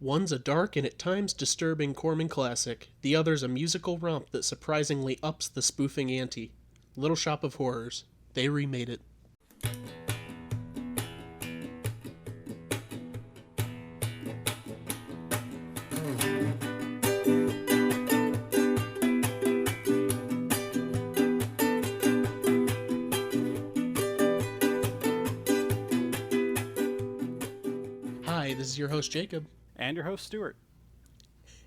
One's a dark and at times disturbing Corman classic. The other's a musical romp that surprisingly ups the spoofing ante. Little Shop of Horrors. They remade it. Hi, this is your host Jacob. And your host, Stuart.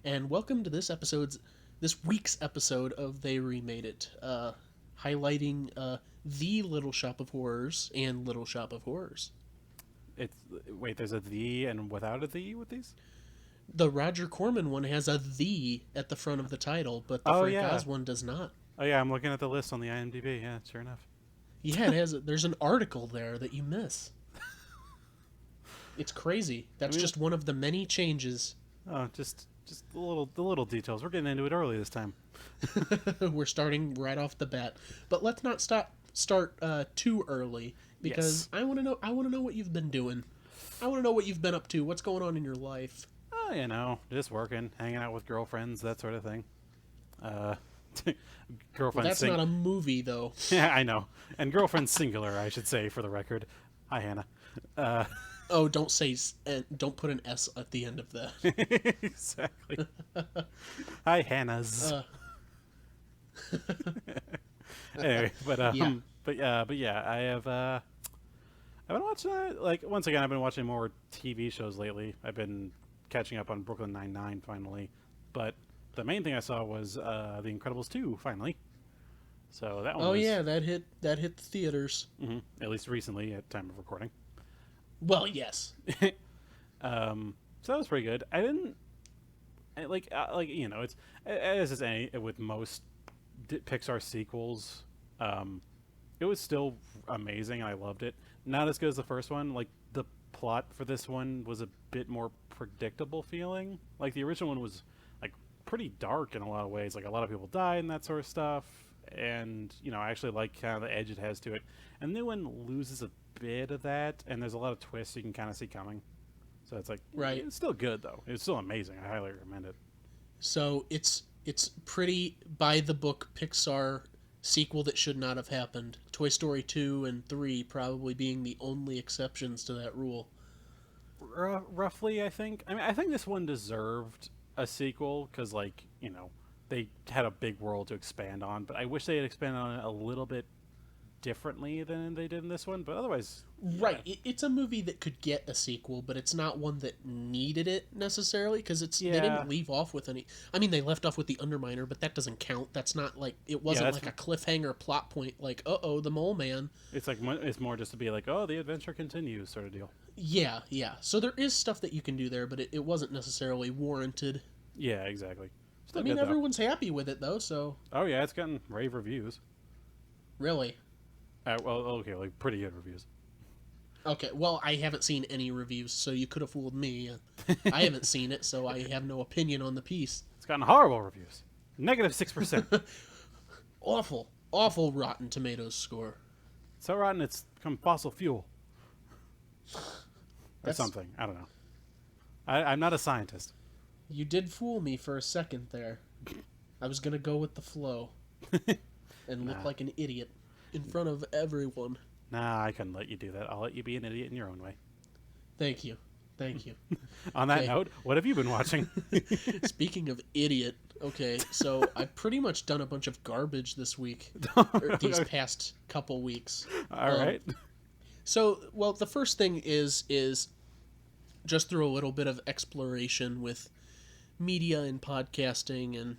And welcome to this week's episode of They Remade It, highlighting the Little Shop of Horrors and Little Shop of Horrors. Wait, there's a "the" and without a "the" with these? The Roger Corman one has a "the" at the front of the title, but the Frank Oz one does not. Oh yeah, I'm looking at the list on the IMDb. Yeah, sure enough. Yeah, it has. There's an article there that you miss. It's crazy. That's just one of the many changes. Oh, just the little details. We're getting into it early this time. We're starting right off the bat, but let's not start too early because yes. I want to know what you've been doing. I want to know what you've been up to. What's going on in your life? Oh, just working, hanging out with girlfriends, that sort of thing. Girlfriend. Well, that's not a movie, though. Yeah, I know. And girlfriend singular, I should say, for the record. Hi, Hannah. Oh, don't put an S at the end of that. Exactly. Hi, Hannah's. Anyway, but yeah, I have. I've been watching once again. I've been watching more TV shows lately. I've been catching up on Brooklyn Nine-Nine finally, but the main thing I saw was The Incredibles 2 finally. So that one. Oh yeah, that hit the theaters. Mm-hmm, at least recently, at time of recording. Well, yes. So that was pretty good. It's as is any with most Pixar sequels. It was still amazing, and I loved it. Not as good as the first one. Like the plot for this one was a bit more predictable feeling. Like the original one was like pretty dark in a lot of ways. Like a lot of people died and that sort of stuff. And I actually like kind of the edge it has to it. And the new one loses a bit of that, and there's a lot of twists you can kind of see coming. So it's like, right. It's still good though. It's still amazing. I highly recommend it. So it's pretty by the book Pixar sequel that should not have happened. Toy Story 2 and 3 probably being the only exceptions to that rule. Roughly, I think. I mean, I think this one deserved a sequel because, they had a big world to expand on. But I wish they had expanded on it a little bit differently than they did in this one. But otherwise, right. It's a movie that could get a sequel, but it's not one that needed it necessarily because they didn't leave off with any. I mean, they left off with the Underminer, but that doesn't count. That's not like it wasn't like a cliffhanger plot point. Like, the Mole Man. It's like it's more just to be like, the adventure continues sort of deal. Yeah. So there is stuff that you can do there, but it wasn't necessarily warranted. Yeah, exactly. Still I mean, good, everyone's happy with it though. So. Oh yeah, it's gotten rave reviews. Really? Pretty good reviews. Okay, well, I haven't seen any reviews, so you could have fooled me. I haven't seen it, so I have no opinion on the piece. It's gotten horrible reviews. -6%. Awful Rotten Tomatoes score. So rotten it's become fossil fuel. Or something. I don't know. I'm not a scientist. You did fool me for a second there. I was going to go with the flow and look like an idiot in front of everyone. Nah, I couldn't let you do that. I'll let you be an idiot in your own way. Thank you. On that note, what have you been watching? Speaking of idiot, so I've pretty much done a bunch of garbage this week, or these past couple weeks. All right. So, the first thing is just through a little bit of exploration with media and podcasting and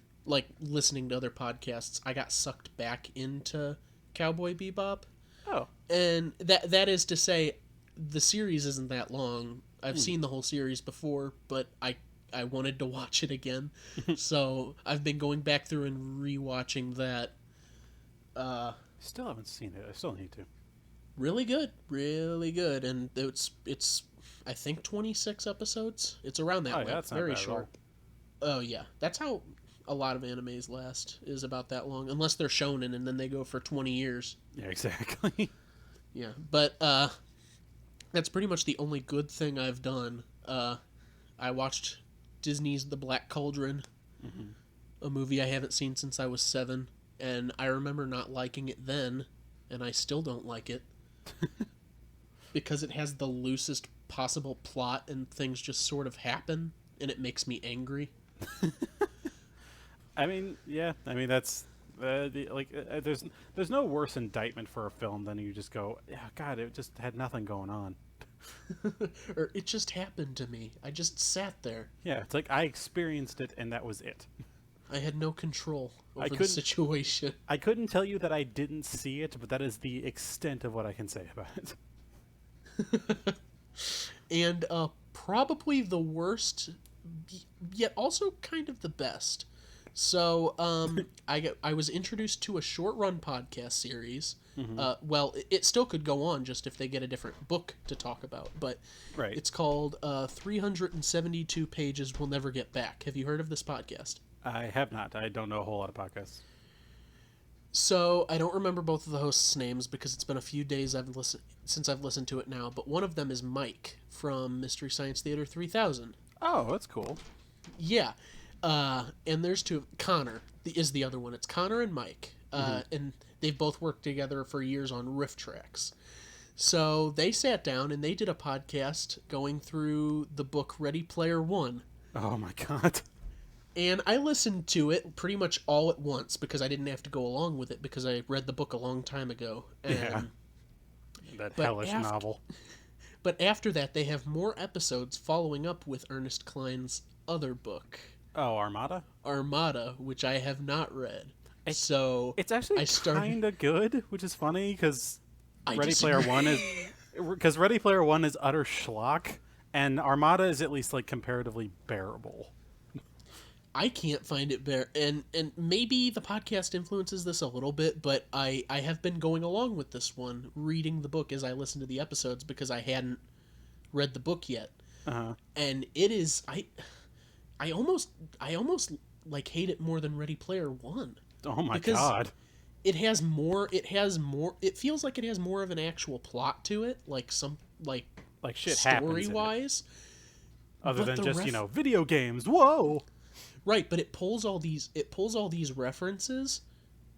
listening to other podcasts, I got sucked back into Cowboy Bebop. Oh. And that is to say, the series isn't that long. I've seen the whole series before, but I wanted to watch it again. So I've been going back through and rewatching that. Still haven't seen it. I still need to. Really good. And it's I think 26 episodes. It's around that length. That's very short. Oh yeah. That's how a lot of animes last, is about that long, unless they're shonen and then they go for 20 years. Yeah, exactly. Yeah, but that's pretty much the only good thing I've done. I watched Disney's The Black Cauldron, a movie I haven't seen since I was 7, and I remember not liking it then, and I still don't like it. Because it has the loosest possible plot and things just sort of happen, and it makes me angry. I mean, yeah. I mean, that's there's no worse indictment for a film than you just go, yeah, God, it just had nothing going on. Or it just happened to me. I just sat there. Yeah, it's like I experienced it and that was it. I had no control over the couldn't- situation. I couldn't tell you that I didn't see it, but that is the extent of what I can say about it. And probably the worst, yet also kind of the best. So I was introduced to a short run podcast series. Well, it still could go on just if they get a different book to talk about, but Right. it's called 372 Pages We'll Never Get Back. Have you heard of this podcast? I have not. I don't know a whole lot of podcasts. So I don't remember both of the hosts' names because it's been a few days since I've listened to it now. But one of them is Mike from Mystery Science Theater 3000. Oh, that's cool. Yeah, and there's two. Connor is the other one. It's Connor and Mike, and they've both worked together for years on riff tracks. So they sat down and they did a podcast going through the book Ready Player One. Oh my God. And I listened to it pretty much all at once because I didn't have to go along with it because I read the book a long time ago. Yeah. That hellish novel. But after that, they have more episodes following up with Ernest Cline's other book, Oh, Armada? Armada, which I have not read. It's actually kind of good, which is funny because Ready Player One is utter schlock, and Armada is at least like comparatively bearable. I can't find it and maybe the podcast influences this a little bit, but I have been going along with this one, reading the book as I listen to the episodes because I hadn't read the book yet. And it is I almost like hate it more than Ready Player One. Oh my God. It feels like it has more of an actual plot to it, like shit story happens wise. Other than just, video games. Whoa. Right, but it pulls all these references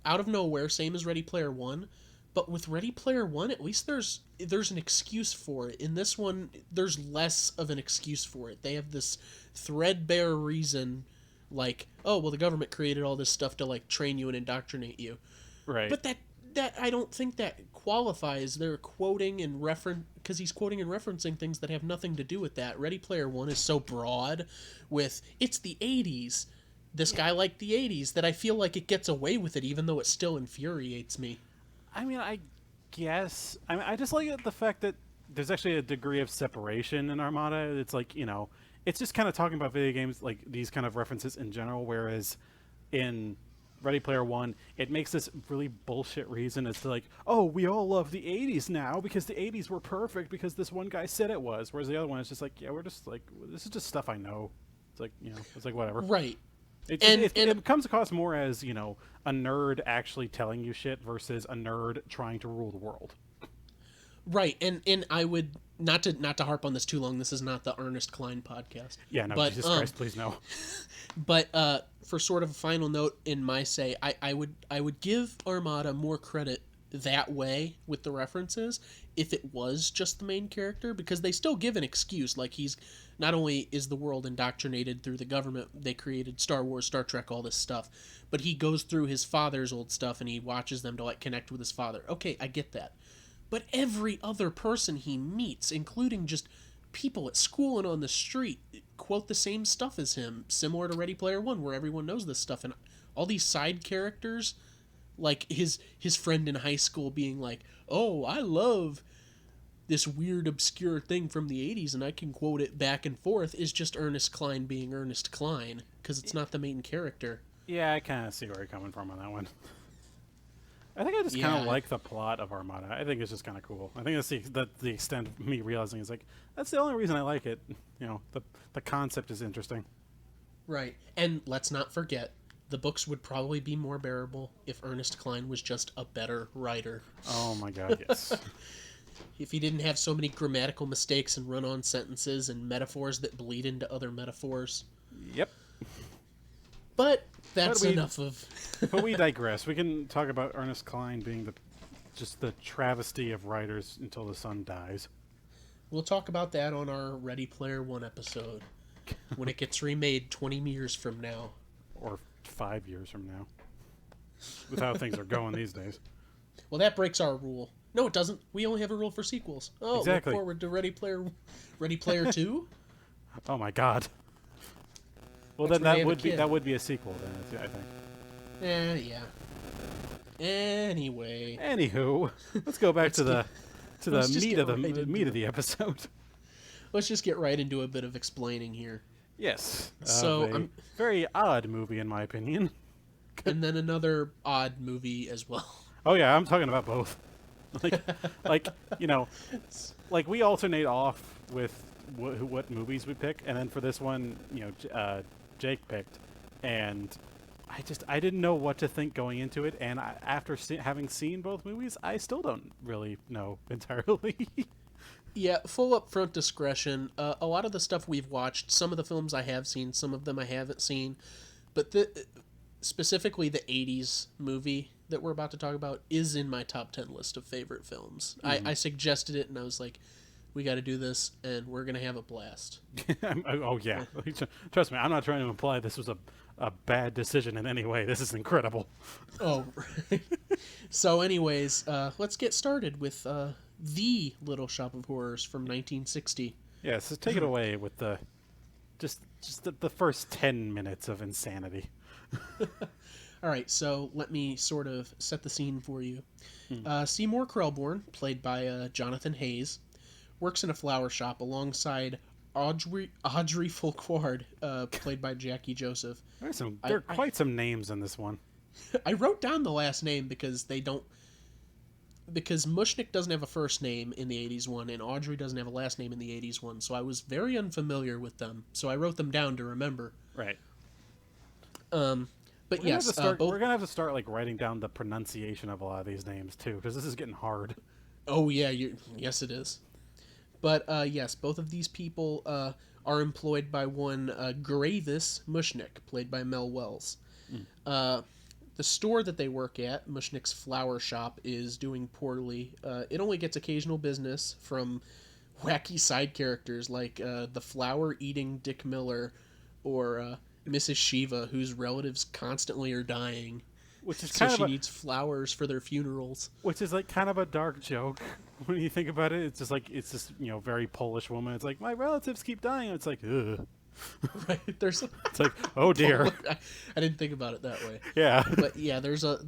out of nowhere, same as Ready Player One. But with Ready Player One, at least there's an excuse for it. In this one, there's less of an excuse for it. They have this threadbare reason, like, oh well, the government created all this stuff to like train you and indoctrinate you. Right. But that I don't think that qualifies. They're quoting and because he's quoting and referencing things that have nothing to do with that. Ready Player One is so broad with it's the 80s. This guy liked the 80s that I feel like it gets away with it even though it still infuriates me. I mean, I guess. I just like the fact that there's actually a degree of separation in Armada. It's like, it's just kind of talking about video games, like these kind of references in general, whereas in Ready Player One, it makes this really bullshit reason as to like, oh, we all love the 80s now because the 80s were perfect because this one guy said it was. Whereas the other one is just like, yeah, we're just like, this is just stuff I know. It's like, it's like whatever. Right. It comes across more as, a nerd actually telling you shit versus a nerd trying to rule the world. Right. And I would not to harp on this too long. This is not the Ernest Cline podcast. Yeah, no, but, Jesus Christ, please no. But for sort of a final note in my say, I would give Armada more credit that way with the references if it was just the main character, because they still give an excuse. Like, he's not only is the world indoctrinated through the government, they created Star Wars, Star Trek, all this stuff, but he goes through his father's old stuff and he watches them to like connect with his father. Okay, I get that. But every other person he meets, including just people at school and on the street, quote the same stuff as him, similar to Ready Player One, where everyone knows this stuff. And all these side characters, like his friend in high school being like, oh, I love this weird, obscure thing from the 80s, and I can quote it back and forth, is just Ernest Cline being Ernest Cline, because it's not the main character. Yeah, I kind of see where you're coming from on that one. I think I just kind of like the plot of Armada. I think it's just kind of cool. I think that's the extent of me realizing is like, that's the only reason I like it. The concept is interesting. Right. And let's not forget, the books would probably be more bearable if Ernest Cline was just a better writer. Oh my God, yes. If he didn't have so many grammatical mistakes and run-on sentences and metaphors that bleed into other metaphors. Yep. But that's But we enough of. but we digress. We can talk about Ernest Cline being just the travesty of writers until the sun dies. We'll talk about that on our Ready Player One episode when it gets remade 20 years from now. Or 5 years from now. With how things are going these days. Well, that breaks our rule. No, it doesn't. We only have a rule for sequels. Oh, Exactly. Look forward to Ready Player 2? Oh my god. Well, That's then where they have a kid. that would be a sequel then, I think. Yeah. Anyway. Anywho, let's go back to the let's just meat get of the right into meat of it. the episode. Let's just get right into a bit of explaining here. Yes. So, a very odd movie in my opinion. And then another odd movie as well. Oh yeah, I'm talking about both. like you know, like we alternate off with what movies we pick, and then for this one, Jake picked, and I didn't know what to think going into it, and after having seen both movies, I still don't really know entirely. Yeah, full upfront discretion. A lot of the stuff we've watched, some of the films I have seen, some of them I haven't seen, but specifically the 80s movie that we're about to talk about is in my top 10 list of favorite films. I suggested it, and I was like, we got to do this, and we're going to have a blast. Oh yeah, trust me, I'm not trying to imply this was a bad decision in any way. This is incredible. Oh, right. So anyways, let's get started with The Little Shop of Horrors from 1960. Yeah, so take it away with just the first 10 minutes of insanity. All right, so let me sort of set the scene for you. Seymour Krelborn, played by Jonathan Hayes, works in a flower shop alongside Audrey Fulquard, played by Jackie Joseph. There are quite some names in this one. I wrote down the last name because Mushnick doesn't have a first name in the 80s one, and Audrey doesn't have a last name in the 80s one, so I was very unfamiliar with them. So I wrote them down to remember. Right. But We're yes, we're gonna have to start like writing down the pronunciation of a lot of these names too, because this is getting hard. Oh yeah, yes it is. But yes, both of these people are employed by one Gravis Mushnick, played by Mel Wells. The store that they work at, Mushnick's flower shop, is doing poorly. It only gets occasional business from wacky side characters like the flower-eating Dick Miller or Mrs. Shiva, whose relatives constantly are dying. Which is so kind she of needs flowers for their funerals. which is like kind of a dark joke when you think about it. It's just very Polish woman. It's like my relatives keep dying. It's like ugh. Right? There's It's like oh dear. I didn't think about it that way. Yeah. But yeah, there's a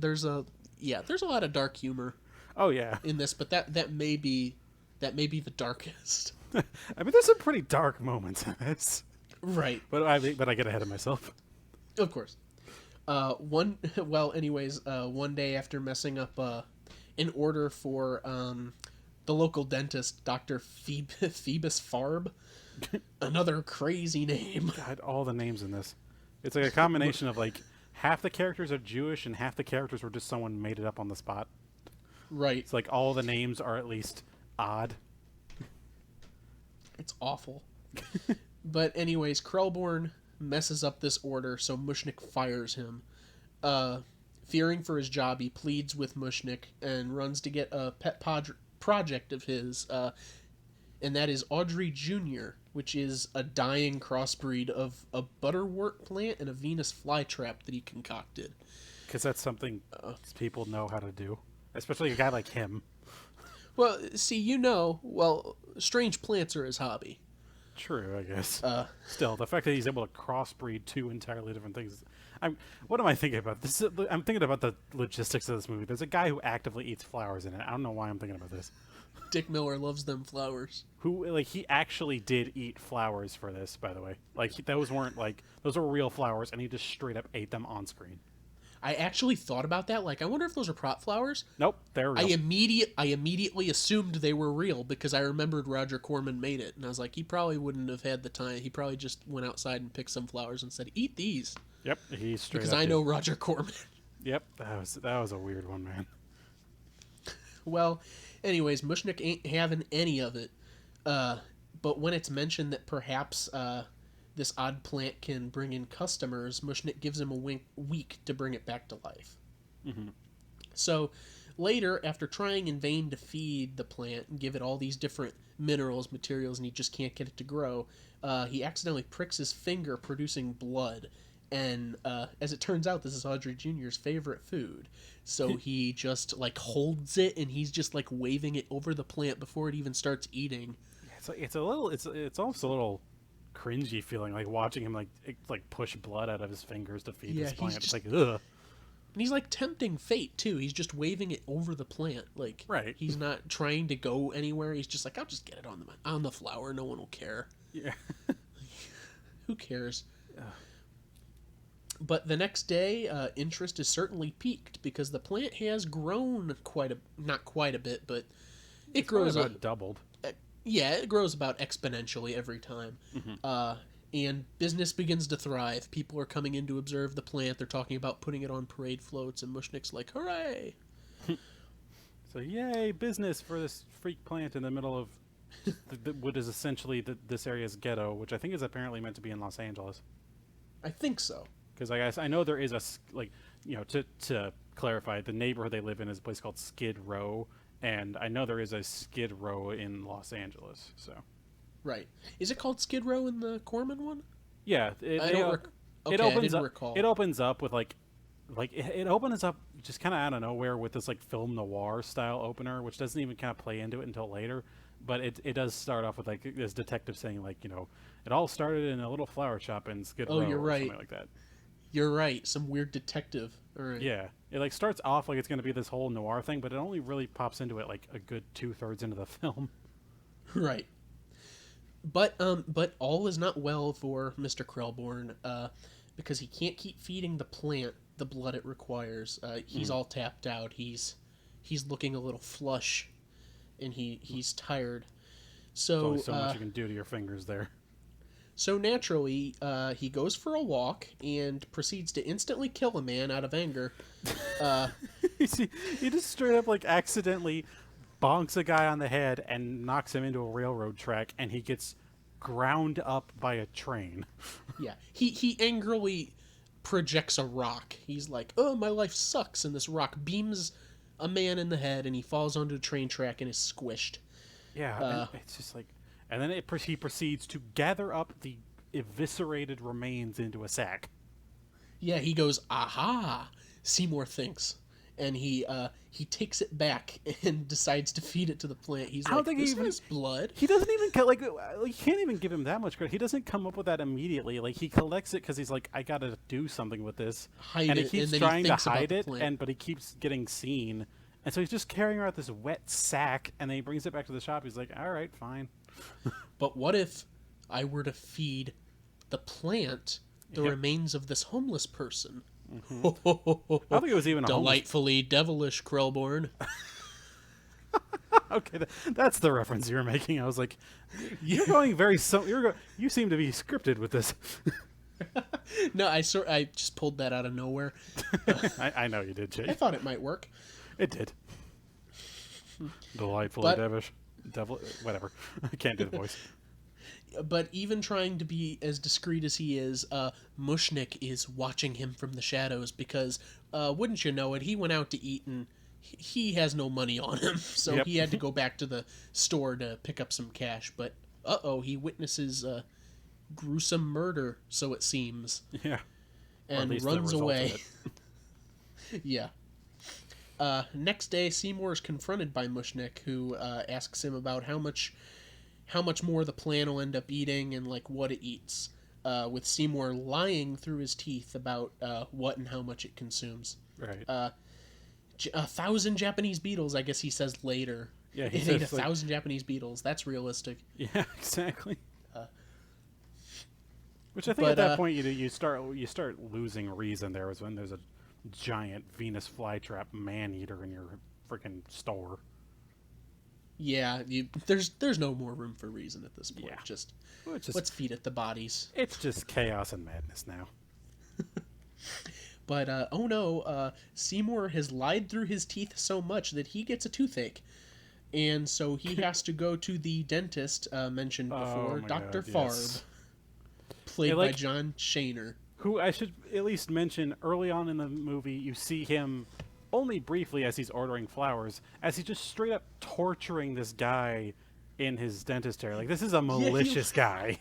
lot of dark humor Oh yeah. in this, but that may be the darkest. I mean, there's some pretty dark moments in this. Right. But I get ahead of myself. Of course. One day after messing up an order for the local dentist, Dr. Phoebus Farb, another crazy name. God, all the names in this. It's like a combination of like half the characters are Jewish and half the characters were just someone made it up on the spot. Right. It's like all the names are at least odd. It's awful. But anyways, Krelborn messes up this order, so Mushnick fires him. Fearing for his job, he pleads with Mushnick and runs to get a pet project of his, and that is Audrey Jr., which is a dying crossbreed of a butterwort plant and a Venus flytrap that he concocted. Because that's something people know how to do. Especially a guy like him. Well, see, strange plants are his hobby. True, I guess. Still, the fact that he's able to crossbreed two entirely different things. What am I thinking about? I'm thinking about the logistics of this movie. There's a guy who actively eats flowers in it. I don't know why I'm thinking about this. Dick Miller loves them flowers. He actually did eat flowers for this, by the way. Those were real flowers, and he just straight up ate them on screen. I actually thought about that. I wonder if those are prop flowers. Nope, they're real. I immediately assumed they were real because I remembered Roger Corman made it, and I was like, he probably wouldn't have had the time. He probably just went outside and picked some flowers and said, "Eat these." Yep, he straight because up I did. know Roger Corman. Yep, that was a weird one, man. Well, anyways, Mushnick ain't having any of it. But when it's mentioned that perhaps this odd plant can bring in customers, Mushnik gives him a week to bring it back to life. Mm-hmm. So later, after trying in vain to feed the plant and give it all these different minerals, materials, and he just can't get it to grow, he accidentally pricks his finger, producing blood. And as it turns out, this is Audrey Jr.'s favorite food. So he just like holds it, and he's just like waving it over the plant before it even starts eating. It's almost a little cringy feeling, like watching him like push blood out of his fingers to feed this plant. It's like, ugh. And he's like tempting fate too. He's just waving it over the plant, like right. He's not trying to go anywhere. He's just like, I'll just get it on the flower. No one will care. Yeah. Who cares? But the next day, interest is certainly piqued because the plant has grown not quite a bit, but it grows about doubled. Yeah, it grows about exponentially every time. Mm-hmm. And business begins to thrive. People are coming in to observe the plant. They're talking about putting it on parade floats, and Mushnik's like, hooray! So, yay, business for this freak plant in the middle of what is essentially this area's ghetto, which I think is apparently meant to be in Los Angeles. I think so. Because I know there is to clarify, the neighborhood they live in is a place called Skid Row, and I know there is a Skid Row in Los Angeles, so... Right. Is it called Skid Row in the Corman one? Yeah. It opens up with it opens up just kind of out of nowhere with this like film noir style opener, which doesn't even kind of play into it until later. But it does start off with like this detective saying like, it all started in a little flower shop in Skid Row. Oh, you're right. Or something like that. You're right. Some weird detective. All right. Yeah. It like starts off like it's going to be this whole noir thing, but it only really pops into it like a good 2/3 into the film. Right. But all is not well for Mr. Krellborn, because he can't keep feeding the plant the blood it requires. He's all tapped out. He's looking a little flush, and he's tired. So There's only so much you can do to your fingers there. So naturally, he goes for a walk and proceeds to instantly kill a man out of anger. He just straight up like accidentally bonks a guy on the head and knocks him into a railroad track, and he gets ground up by a train. Yeah, he angrily projects a rock. He's like, "Oh, my life sucks," and this rock beams a man in the head, and he falls onto a train track and is squished. Yeah, and it's just like, and then he proceeds to gather up the eviscerated remains into a sack. Yeah, he goes, "Aha!" Seymour thinks. And he takes it back and decides to feed it to the plant. He's like, "This has blood." He doesn't even you can't even give him that much credit. He doesn't come up with that immediately. Like he collects it because he's like, I gotta do something with this, and he keeps trying to hide it, but he keeps getting seen, and so he's just carrying around this wet sack, and then he brings it back to the shop. He's like, all right, fine. But what if I were to feed the plant the remains of this homeless person? Mm-hmm. I think it was even delightfully devilish, Krellborn. Okay, that's the reference you were making. I was like, you're going you seem to be scripted with this. No, I just pulled that out of nowhere. I know you did, Jake. I thought it might work. It did. Delightfully devilish. Whatever. I can't do the voice. But even trying to be as discreet as he is, Mushnik is watching him from the shadows because, wouldn't you know it, he went out to eat and he has no money on him. So he had to go back to the store to pick up some cash. But, he witnesses gruesome murder, so it seems. Yeah. And runs away. Yeah. Next day, Seymour is confronted by Mushnik, who asks him about how much more the plant will end up eating and like what it eats, with Seymour lying through his teeth about what and how much it consumes. Right. 1,000 Japanese beetles, I guess he says later. Yeah, he ate 1,000 Japanese beetles. That's realistic. Yeah, exactly. Which I think at that point you start losing reason. There was when there's a giant Venus flytrap man-eater in your freaking store. Yeah, there's no more room for reason at this point. Yeah. Just let's feed it the bodies. It's just chaos and madness now. But Seymour has lied through his teeth so much that he gets a toothache, and so he has to go to the dentist mentioned before, Dr. Farb. Yes. played by John Shaner. Who I should at least mention early on in the movie, you see him only briefly as he's ordering flowers, as he's just straight up torturing this guy in his dentist chair. Like, this is a malicious guy.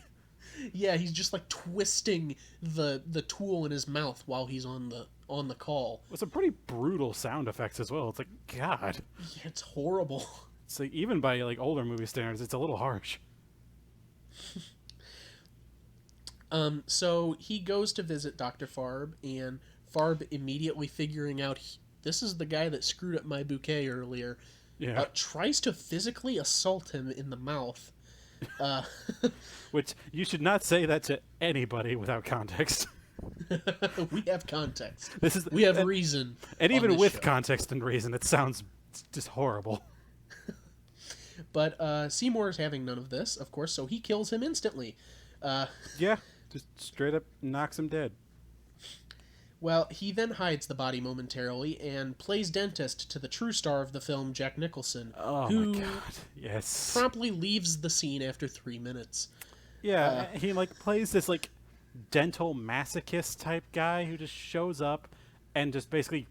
Yeah, he's just like twisting the tool in his mouth while he's on the call. With some pretty brutal sound effects as well. It's like, God. Yeah, it's horrible. It's like, even by like older movie standards, it's a little harsh. So he goes to visit Dr. Farb, and Farb, immediately figuring out this is the guy that screwed up my bouquet earlier, tries to physically assault him in the mouth. Which, you should not say that to anybody without context. We have context. We have reason. And even with context and reason, it sounds just horrible. But Seymour's having none of this, of course, so he kills him instantly. Yeah, just straight up knocks him dead. Well, he then hides the body momentarily and plays dentist to the true star of the film, Jack Nicholson. Oh who my God, yes. promptly leaves the scene after 3 minutes. Yeah, he like plays this like dental masochist type guy who just shows up and just basically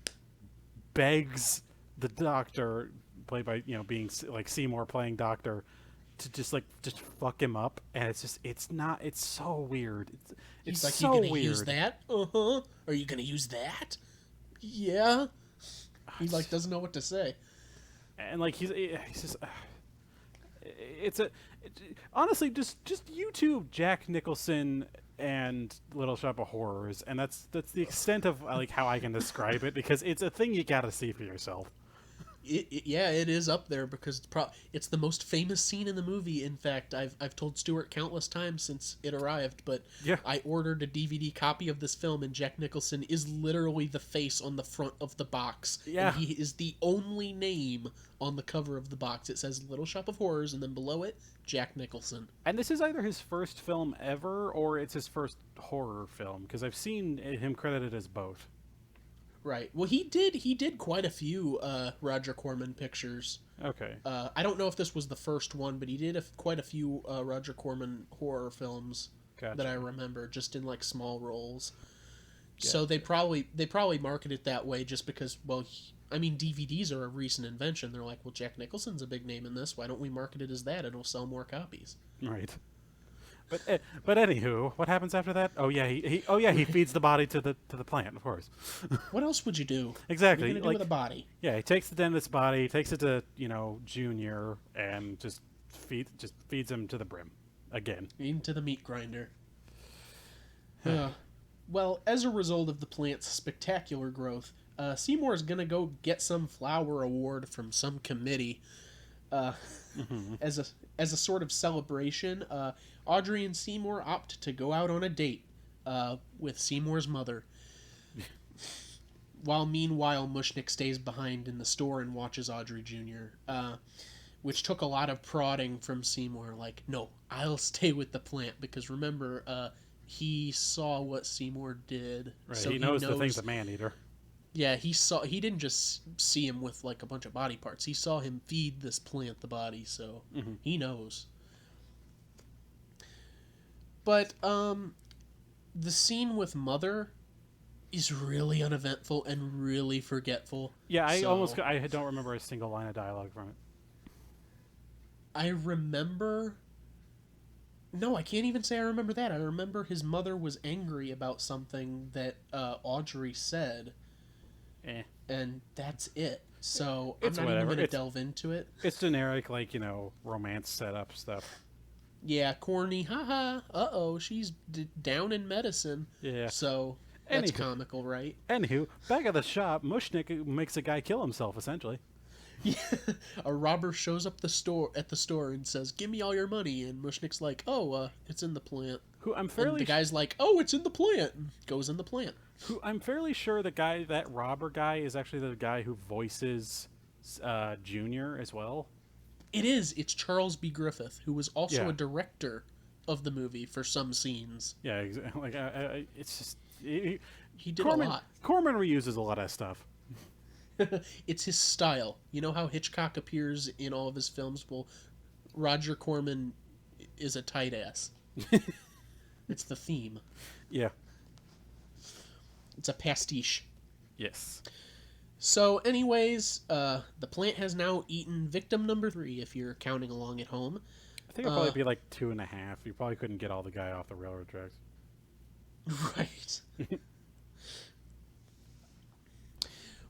begs the doctor, played by, being like Seymour playing doctor, to just fuck him up. And it's so weird. It's like, so you gonna weird. use that? Uh-huh. Are you gonna use that? Yeah. He like doesn't know what to say. And like he's just honestly just YouTube Jack Nicholson and Little Shop of Horrors, and that's the extent of like how I can describe it, because it's a thing you gotta see for yourself. It is up there because it's the most famous scene in the movie. In fact, I've told Stuart countless times since it arrived, but yeah. I ordered a DVD copy of this film, and Jack Nicholson is literally the face on the front of the box. Yeah. And he is the only name on the cover of the box. It says Little Shop of Horrors, and then below it, Jack Nicholson. And this is either his first film ever, or it's his first horror film, because I've seen him credited as both. Right. Well, he did quite a few Roger Corman pictures. Okay. I don't know if this was the first one, but he did quite a few Roger Corman horror films that I remember, just in like small roles. Gotcha. So they probably market it that way just because, well, DVDs are a recent invention. They're like, well, Jack Nicholson's a big name in this. Why don't we market it as that? It'll sell more copies. Right. But anywho, what happens after that? Oh yeah, he feeds the body to the plant, of course. What else would you do? Exactly. What are you gonna do with a body? Yeah, he takes the dentist's body, takes it to Junior, and just feeds him to the brim again. Into the meat grinder. Well, as a result of the plant's spectacular growth, Seymour's gonna go get some flower award from some committee. As a sort of celebration, Audrey and Seymour opt to go out on a date with Seymour's mother. While meanwhile, Mushnick stays behind in the store and watches Audrey Jr., which took a lot of prodding from Seymour. Like, no, I'll stay with the plant, because remember, he saw what Seymour did. Right, so he knows the thing's a man-eater. Yeah, he didn't just see him with like a bunch of body parts. He saw him feed this plant the body, so he knows. But the scene with Mother is really uneventful and really forgetful. Yeah, I don't remember a single line of dialogue from it. I remember... No, I can't even say I remember that. I remember his mother was angry about something that Audrey said. And that's it. So I'm not even going to delve into it. It's generic, like, romance setup stuff. Yeah, corny. Haha. Uh-oh, she's down in medicine. Yeah. So that's comical, right? Anywho, back at the shop, Mushnick makes a guy kill himself, essentially. Yeah. A robber shows up at the store and says, "Give me all your money." And Mushnick's like, "Oh, it's in the plant." And the guy's like, "Oh, it's in the plant." And goes in the plant. Who I'm fairly sure that robber guy is actually the guy who voices Junior as well. It is. It's Charles B. Griffith, who was also a director of the movie for some scenes. Yeah, exactly. Like it's just he did a lot. Corman reuses a lot of stuff. It's his style. You know how Hitchcock appears in all of his films? Well, Roger Corman is a tight ass. It's the theme. Yeah. It's a pastiche. Yes. So, anyways, the plant has now eaten victim number 3, if you're counting along at home. I think it'd probably be like 2.5. You probably couldn't get all the guy off the railroad tracks. Right.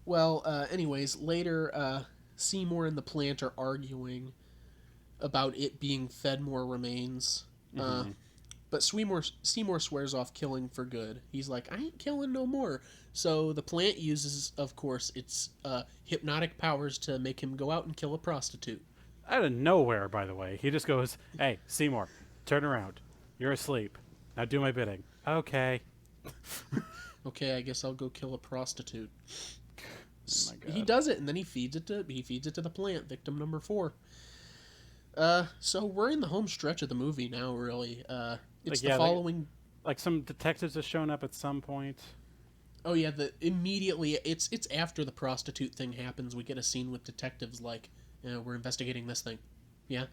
Well, anyways, later, Seymour and the plant are arguing about it being fed more remains. But Seymour swears off killing for good. He's like, I ain't killing no more. So the plant uses, of course, its hypnotic powers to make him go out and kill a prostitute. Out of nowhere, by the way. He just goes, hey, Seymour, turn around. You're asleep. Now do my bidding. Okay. Okay, I guess I'll go kill a prostitute. Oh my God. He does it, and then he feeds it to the plant, victim number 4. So we're in the home stretch of the movie now, really. It's the following. Like some detectives have shown up at some point. Oh yeah, immediately it's after the prostitute thing happens. We get a scene with detectives like, we're investigating this thing, yeah,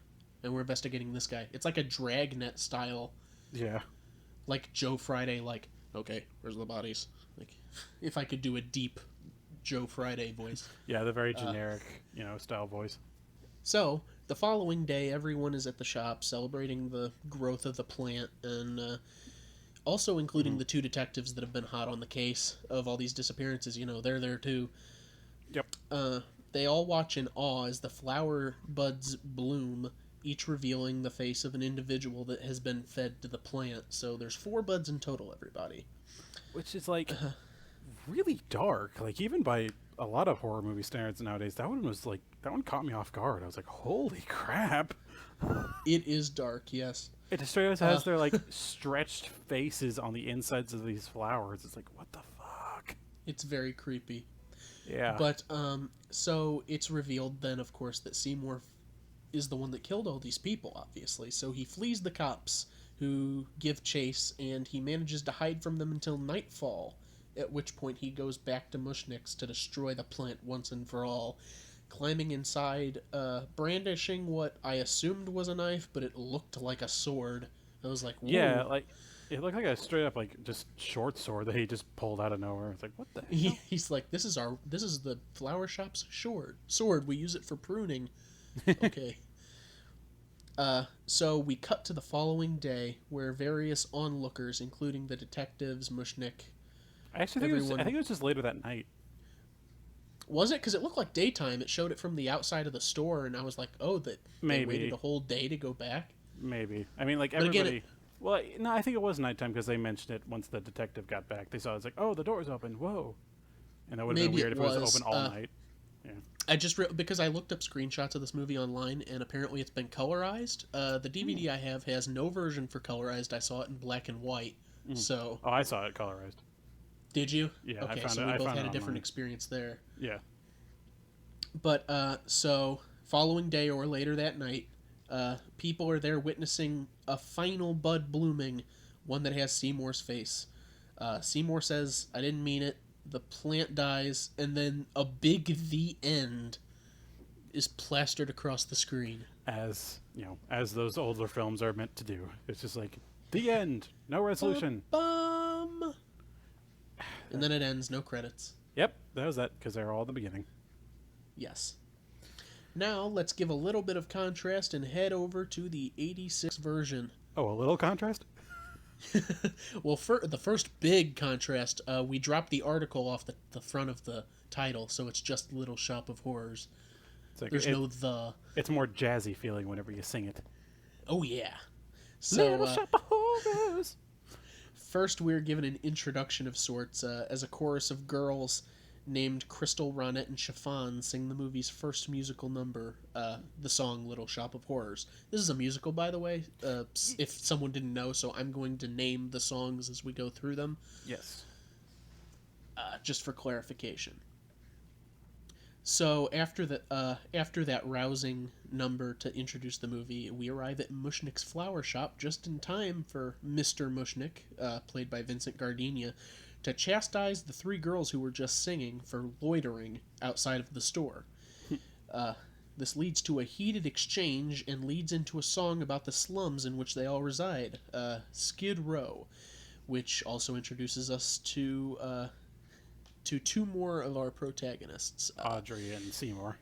and we're investigating this guy. It's like a Dragnet style. Yeah. Like Joe Friday, like, okay, where's the bodies? Like, if I could do a deep Joe Friday voice. Yeah, the very generic, style voice. So, the following day, everyone is at the shop celebrating the growth of the plant, and also including the 2 detectives that have been hot on the case of all these disappearances. They're there too. Yep. They all watch in awe as the flower buds bloom, each revealing the face of an individual that has been fed to the plant. So there's 4 buds in total, everybody. Which is like really dark. Like even by a lot of horror movie standards nowadays, that one caught me off guard. I was like, holy crap. It is dark, yes. It just straight has their like stretched faces on the insides of these flowers. It's like, what the fuck? It's very creepy. Yeah. But so it's revealed then, of course, that Seymour is the one that killed all these people, obviously. So he flees the cops, who give chase, and he manages to hide from them until nightfall, at which point he goes back to Mushnick's to destroy the plant once and for all, climbing inside, brandishing what I assumed was a knife, but it looked like a sword. I was like, whoa. Yeah, like it looked like a straight up like just short sword that he just pulled out of nowhere. It's like, what the hell? He's like, this is the flower shop's sword. We use it for pruning. Okay. So we cut to the following day, where various onlookers, including the detectives, Mushnick. I actually think it was just later that night. Was it? Because it looked like daytime. It showed it from the outside of the store, and I was like, oh, they waited a whole day to go back? Maybe. I mean, like, everybody... Well, no, I think it was nighttime because they mentioned it once the detective got back. They saw it's like, oh, the door's open. Whoa. And that would have been weird if it was open all night. Yeah. I just... because I looked up screenshots of this movie online, and apparently it's been colorized. The DVD I have has no version for colorized. I saw it in black and white. So... Oh, I saw it colorized. Did you? Yeah, okay, so we both had a different experience there. Yeah. But, so, following day or later that night, people are there witnessing a final bud blooming, one that has Seymour's face. Seymour says, I didn't mean it. The plant dies, and then a big "the end" is plastered across the screen. As those older films are meant to do. It's just like, the end. No resolution. Bum. And then it ends, no credits. Yep, that was that, because they're all at the beginning. Yes. Now, let's give a little bit of contrast and head over to the 86 version. Oh, a little contrast? Well, the first big contrast, we dropped the article off the front of the title, so it's just Little Shop of Horrors. Like There's no the. It's more jazzy feeling whenever you sing it. Oh, yeah. So, Little Shop of Horrors! First, we're given an introduction of sorts as a chorus of girls named Crystal, Ronette, and Chiffon sing the movie's first musical number, the song Little Shop of Horrors. This is a musical, by the way, if someone didn't know, so I'm going to name the songs as we go through them. Yes. Just for clarification. So after that rousing number to introduce the movie, we arrive at Mushnick's flower shop just in time for Mr. Mushnick, played by Vincent Gardenia, to chastise the 3 girls who were just singing for loitering outside of the store. This leads to a heated exchange and leads into a song about the slums in which they all reside, Skid Row, which also introduces us to two more of our protagonists. Audrey and Seymour.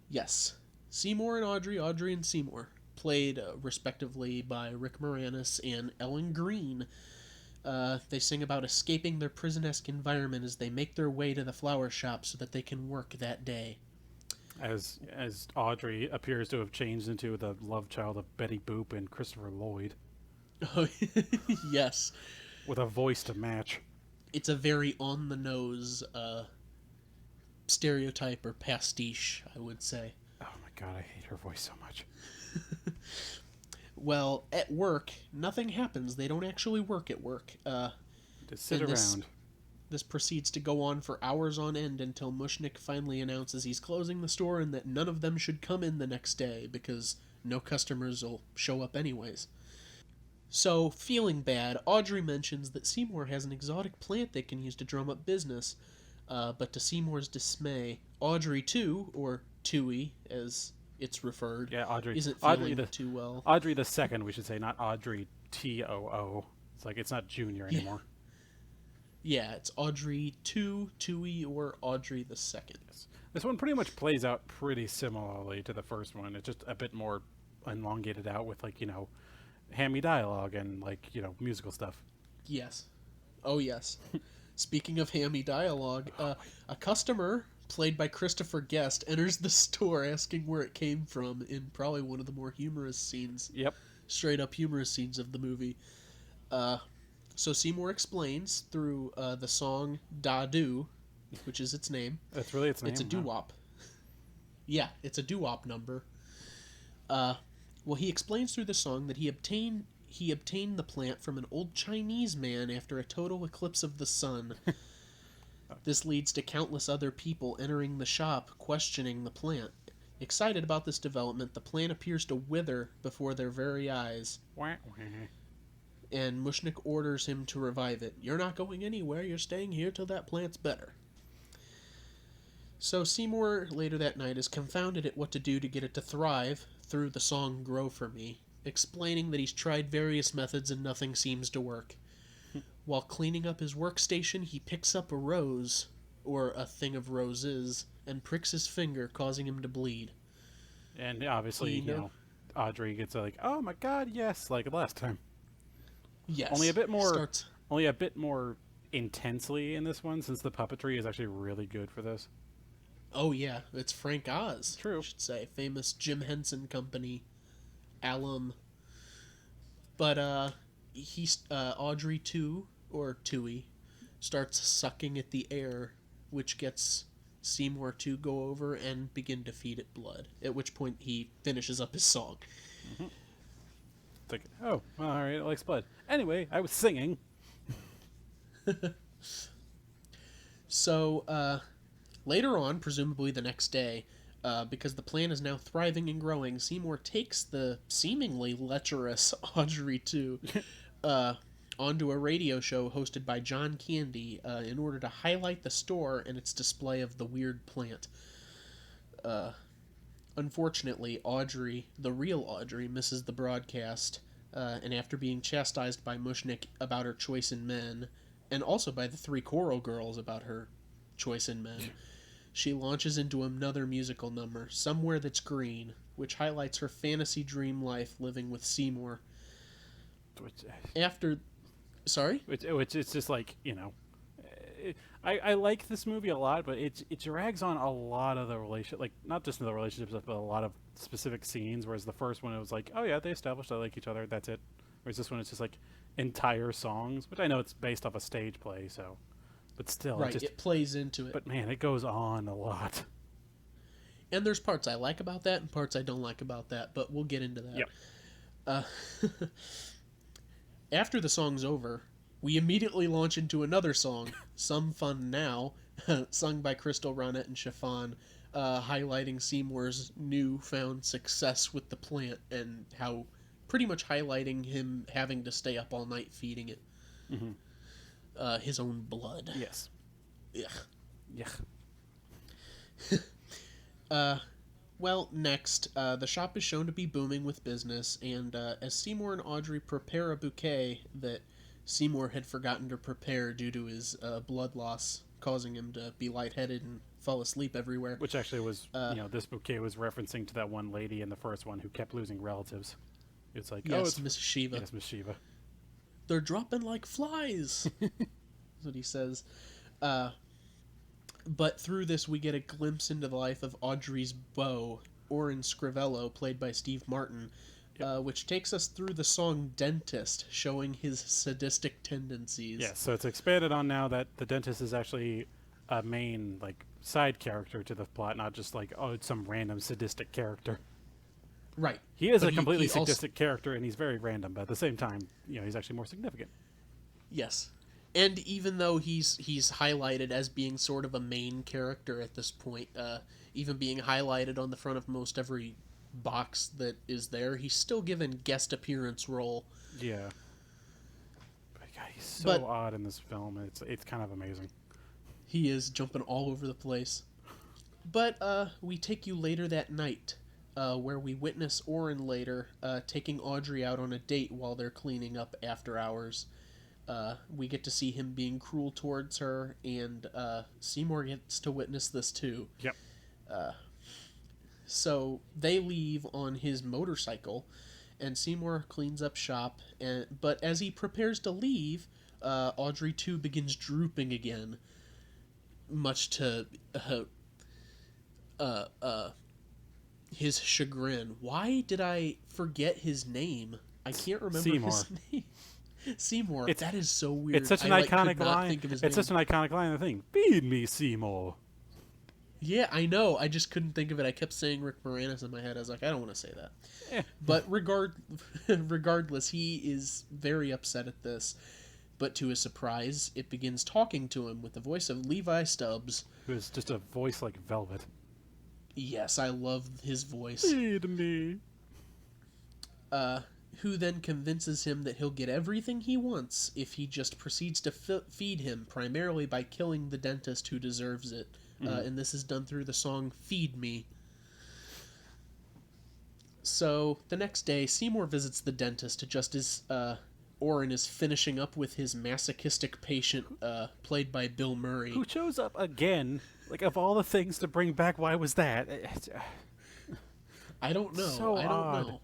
Yes, Seymour and Audrey, Audrey and Seymour, played respectively by Rick Moranis and Ellen Greene. They sing about escaping their prison-esque environment as they make their way to the flower shop so that they can work that day. As Audrey appears to have changed into the love child of Betty Boop and Christopher Lloyd. Oh, yes. With a voice to match. It's a very on-the-nose stereotype or pastiche, I would say. Oh my god, I hate her voice so much. Well, at work, nothing happens. They don't actually work at work. Just sit around. This proceeds to go on for hours on end until Mushnick finally announces he's closing the store and that none of them should come in the next day because no customers will show up anyways. So, feeling bad, Audrey mentions that Seymour has an exotic plant they can use to drum up business. But to Seymour's dismay, Audrey too, or Tooey as it's referred, Audrey isn't feeling too well. Audrey the second, we should say, not Audrey Too. It's like it's not Junior anymore. Yeah, it's Audrey 2, Tooey, or Audrey the second. Yes. This one pretty much plays out pretty similarly to the first one. It's just a bit more elongated out with, like, hammy dialogue and, like, musical stuff. Yes. Oh, yes. Speaking of hammy dialogue, a customer, played by Christopher Guest, enters the store asking where it came from in probably one of the more humorous scenes. Yep. Straight up humorous scenes of the movie. So Seymour explains through the song Da Do, which is its name. That's really its name? It's a doo-wop. Yeah, it's a doo-wop number. Well, he explains through the song that he obtained the plant from an old Chinese man after a total eclipse of the sun. This leads to countless other people entering the shop questioning the plant. Excited about this development, the plant appears to wither before their very eyes. And Mushnick orders him to revive it. You're not going anywhere, you're staying here till that plant's better. So Seymour, later that night, is confounded at what to do to get it to thrive through the song Grow For Me, explaining that he's tried various methods and nothing seems to work. While cleaning up his workstation, he picks up a rose, or a thing of roses, and pricks his finger, causing him to bleed. And obviously, Audrey gets like, oh my god, yes, like last time. Yes. Only a bit more intensely in this one, since the puppetry is actually really good for this. Oh yeah, it's Frank Oz. True. I should say, famous Jim Henson Company alum. But Audrey 2, or Tooey, starts sucking at the air, which gets Seymour to go over and begin to feed it blood. At which point he finishes up his song. Mm-hmm. It's like, oh, well, all right, it likes blood. Anyway, I was singing. So, later on, presumably the next day, because the plant is now thriving and growing, Seymour takes the seemingly lecherous Audrey 2 onto a radio show hosted by John Candy in order to highlight the store and its display of the weird plant. Unfortunately, Audrey, the real Audrey, misses the broadcast, and after being chastised by Mushnick about her choice in men, and also by the three choral girls about her choice in men, she launches into another musical number, Somewhere That's Green, which highlights her fantasy dream life living with Seymour. Sorry? Which it's just like, I like this movie a lot, but it drags on a lot of the not just the relationships, but a lot of specific scenes, whereas the first one, it was like, oh yeah, they established they like each other, that's it. Whereas this one, it's just like entire songs, which I know it's based off a stage play, so... But still, right, it plays into it. But man, it goes on a lot. And there's parts I like about that and parts I don't like about that, but we'll get into that. Yep. After the song's over, we immediately launch into another song, Some Fun Now, sung by Crystal Ronette and Chiffon, highlighting Seymour's newfound success with the plant and how pretty much highlighting him having to stay up all night feeding it. Mm-hmm. His own blood. Yes. Ugh. Yeah. Well, next, the shop is shown to be booming with business, and as Seymour and Audrey prepare a bouquet that Seymour had forgotten to prepare due to his blood loss, causing him to be lightheaded and fall asleep everywhere. Which actually was, Uh, this bouquet was referencing to that one lady in the first one who kept losing relatives. It's like, oh, yes, it's Miss Shiva. yes, Miss Shiva. They're dropping like flies. That's what he says. Uh, but through this, we get a glimpse into the life of Audrey's beau, Orin Scrivello, played by Steve Martin, which takes us through the song Dentist, showing his sadistic tendencies. Yes, so it's expanded on now that the dentist is actually a main, like, side character to the plot, not just like, oh, it's some random sadistic character. Right. He is But a completely he also- sadistic character, and he's very random, but at the same time, he's actually more significant. Yes. And even though he's highlighted as being sort of a main character at this point, even being highlighted on the front of most every box that is there, he's still given guest appearance role. Yeah. But God, he's so But- odd in this film. It's kind of amazing. He is jumping all over the place. But we take you later that night, where we witness Orin later taking Audrey out on a date while they're cleaning up after hours. We get to see him being cruel towards her, and Seymour gets to witness this too. Yep. So they leave on his motorcycle, and Seymour cleans up shop. But as he prepares to leave, Audrey too begins drooping again, much to his chagrin. Why did I forget his name? I can't remember Seymour. his name. Seymour. It's- That is so weird. It's such an I, iconic could not line. think of his It's name. such an iconic line in the thing. Feed me, Seymour. Yeah, I know. I just couldn't think of it. I kept saying Rick Moranis in my head. I was like, I don't want to say that. Eh. But regardless, he is very upset at this. But to his surprise, it begins talking to him with the voice of Levi Stubbs. Who is just a voice like velvet. Yes, I love his voice. Feed me. Who then convinces him that he'll get everything he wants if he just proceeds to feed him, primarily by killing the dentist who deserves it. And this is done through the song Feed Me. So, the next day, Seymour visits the dentist just as Orin is finishing up with his masochistic patient, played by Bill Murray. Who shows up again? Like, of all the things to bring back, why was that? I don't know. So I don't odd. know.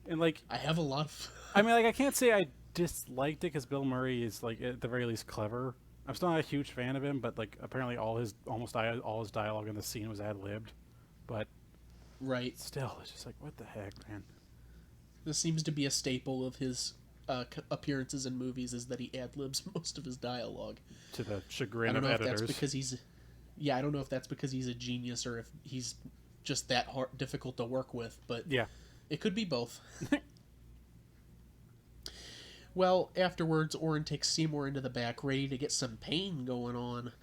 And, like, I have a lot of... I mean, like, I can't say I disliked it because Bill Murray is, like, at the very least clever. I'm still not a huge fan of him, but, like, apparently all his dialogue in the scene was ad-libbed. But Right. still, it's just like, what the heck, man? This seems to be a staple of his appearances in movies, is that he ad-libs most of his dialogue. To the I chagrin don't of know if editors. that's because he's... Yeah, I don't know if that's because he's a genius or if he's just that difficult to work with, but Yeah. it could be both. Well, afterwards, Orin takes Seymour into the back, ready to get some pain going on.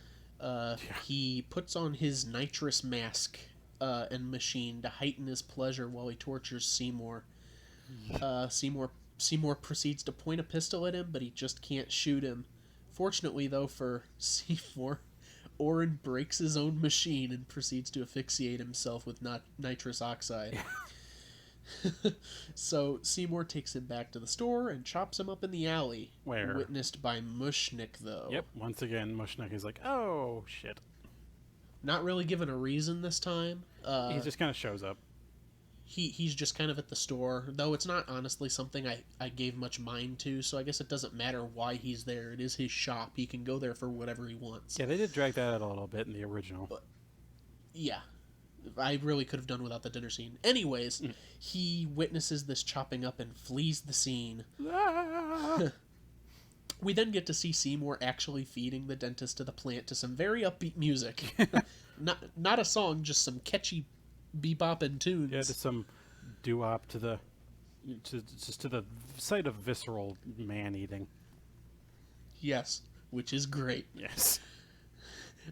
He puts on his nitrous mask and machine to heighten his pleasure while he tortures Seymour. Seymour proceeds to point a pistol at him, but he just can't shoot him. Fortunately, though, for Seymour, Orin breaks his own machine and proceeds to asphyxiate himself with nitrous oxide. So Seymour takes him back to the store and chops him up in the alley. Where? Witnessed by Mushnick, though. Yep. Once again, Mushnick is like, oh, shit. Not really given a reason this time. He just kind of shows up. He's just kind of at the store, though it's not honestly something I gave much mind to, so I guess it doesn't matter why he's there. It is his shop. He can go there for whatever he wants. Yeah, they did drag that out a little bit in the original. Yeah. I really could have done without the dinner scene. Anyways, he witnesses this chopping up and flees the scene. Ah! We then get to see Seymour actually feeding the dentist to the plant to some very upbeat music. Not a song, just some catchy bebopping tunes. Yeah, just some doo-wop to the sight of visceral man-eating. Yes, which is great. Yes.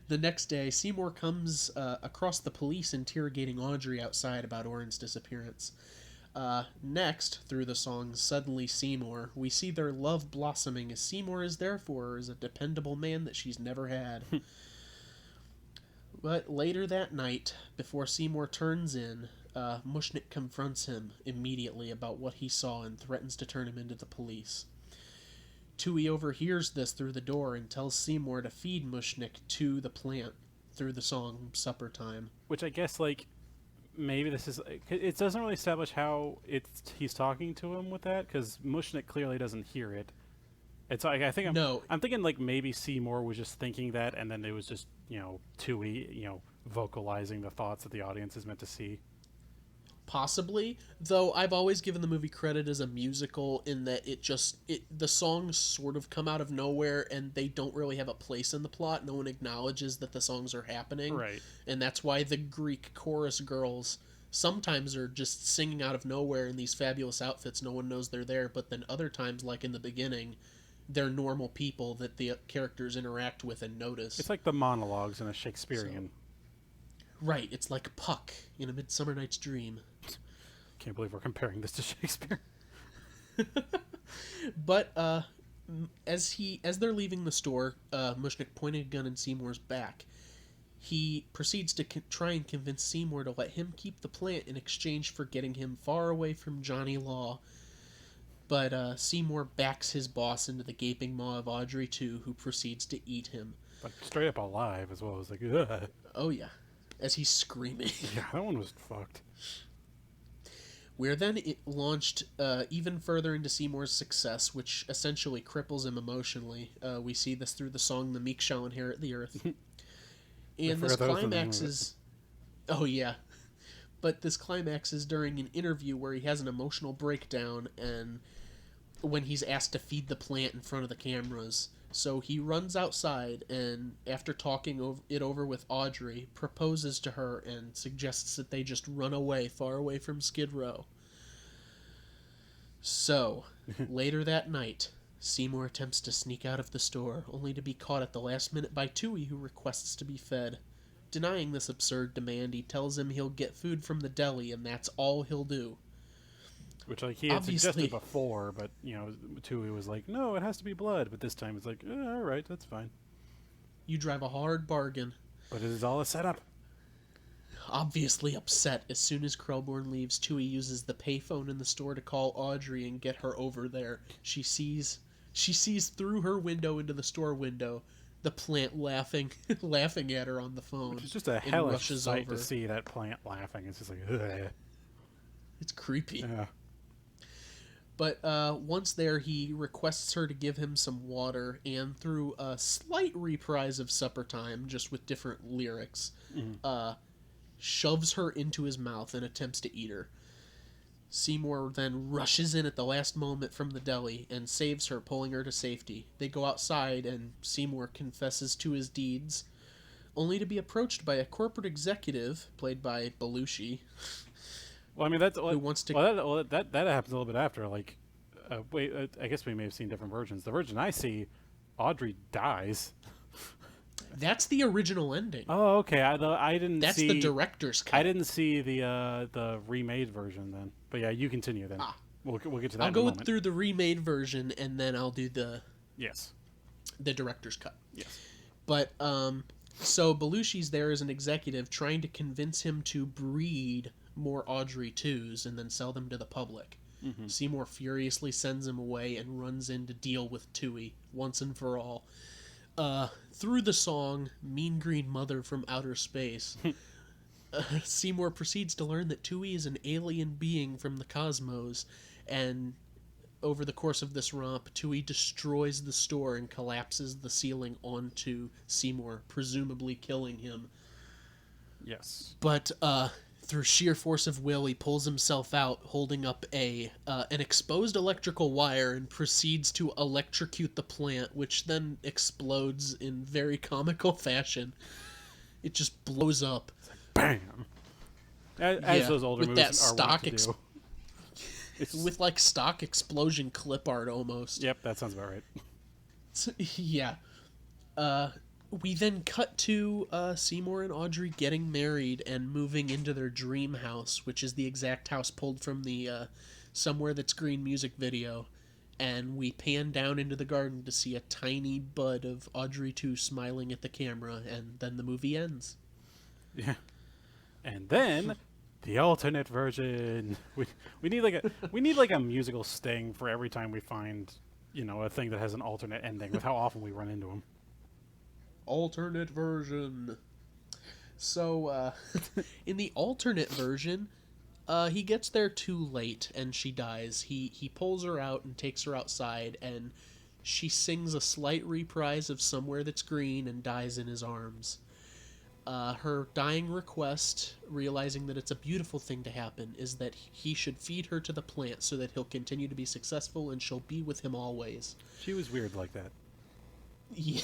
The next day, Seymour comes across the police interrogating Audrey outside about Orin's disappearance. Next, through the song Suddenly Seymour, we see their love blossoming as Seymour is there for her as a dependable man that she's never had. But later that night, before Seymour turns in, Mushnick confronts him immediately about what he saw and threatens to turn him into the police. Tui overhears this through the door and tells Seymour to feed Mushnick to the plant through the song Supper Time. Which I guess, like, maybe this is... It doesn't really establish how he's talking to him with that, because Mushnick clearly doesn't hear it. It's like, I'm thinking, like, maybe Seymour was just thinking that, and then it was just, Tui, vocalizing the thoughts that the audience is meant to see. Possibly, though I've always given the movie credit as a musical in that the songs sort of come out of nowhere and they don't really have a place in the plot. No one acknowledges that the songs are happening. Right. And that's why the Greek chorus girls sometimes are just singing out of nowhere in these fabulous outfits. No one knows they're there, but then other times, like in the beginning, they're normal people that the characters interact with and notice. It's like the monologues in a Shakespearean. Right, it's like Puck in A Midsummer Night's Dream. Can't believe we're comparing this to Shakespeare. But as they're leaving the store, Mushnick pointing a gun in Seymour's back. He proceeds to try and convince Seymour to let him keep the plant in exchange for getting him far away from Johnny Law. But Seymour backs his boss into the gaping maw of Audrey II, who proceeds to eat him. Like, straight up alive as well. It was like, ugh. Oh yeah, as he's screaming. Yeah, that one was fucked. We're then launched even further into Seymour's success, which essentially cripples him emotionally. We see this through the song "The Meek Shall Inherit the Earth," and this climax is, oh yeah, but this climax is during an interview where he has an emotional breakdown, and when he's asked to feed the plant in front of the cameras. So he runs outside and, after talking it over with Audrey, proposes to her and suggests that they just run away, far away from Skid Row. So, later that night, Seymour attempts to sneak out of the store, only to be caught at the last minute by Tui, who requests to be fed. Denying this absurd demand, he tells him he'll get food from the deli, and that's all he'll do. Which, like, he had suggested before, but, Tui was like, no, it has to be blood. But this time it's like, all right, that's fine. You drive a hard bargain. But it is all a setup. Obviously upset, as soon as Krellborn leaves, Tui uses the payphone in the store to call Audrey and get her over there. She sees through her window into the store window the plant laughing at her on the phone. It's just a hellish sight to see that plant laughing. It's just like, ugh. It's creepy. Yeah. But once there, he requests her to give him some water, and through a slight reprise of Supper Time, just with different lyrics, shoves her into his mouth and attempts to eat her. Seymour then rushes in at the last moment from the deli and saves her, pulling her to safety. They go outside, and Seymour confesses to his deeds, only to be approached by a corporate executive, played by Belushi. Well, I mean, that's who wants to. Well, that happens a little bit after. Like, I guess we may have seen different versions. The version I see, Audrey dies. That's the original ending. Oh, okay. I didn't. That's the director's cut. I didn't see the remade version then. But yeah, you continue then. We'll get to that. I'll go through the remade version and then I'll do the director's cut. Yes. But so Belushi's there as an executive trying to convince him to breed more Audrey IIs and then sell them to the public. Mm-hmm. Seymour furiously sends him away and runs in to deal with Tui once and for all. Through the song Mean Green Mother from Outer Space, Seymour proceeds to learn that Tui is an alien being from the cosmos, and over the course of this romp, Tui destroys the store and collapses the ceiling onto Seymour, presumably killing him. Yes. But through sheer force of will, he pulls himself out, holding up an exposed electrical wire, and proceeds to electrocute the plant, which then explodes in very comical fashion. It just blows up. Bam! As those older movies that stock are wont to do. With like stock explosion clip art almost. Yep, that sounds about right. Yeah. We then cut to Seymour and Audrey getting married and moving into their dream house, which is the exact house pulled from the Somewhere That's Green music video. And we pan down into the garden to see a tiny bud of Audrey II smiling at the camera, and then the movie ends. Yeah. And then the alternate version. We need like a musical sting for every time we find, a thing that has an alternate ending with how often we run into them. Alternate version. So, in the alternate version, he gets there too late and she dies. He pulls her out and takes her outside, and she sings a slight reprise of Somewhere That's Green and dies in his arms. Her dying request, realizing that it's a beautiful thing to happen, is that he should feed her to the plant so that he'll continue to be successful and she'll be with him always. She was weird like that. Yeah.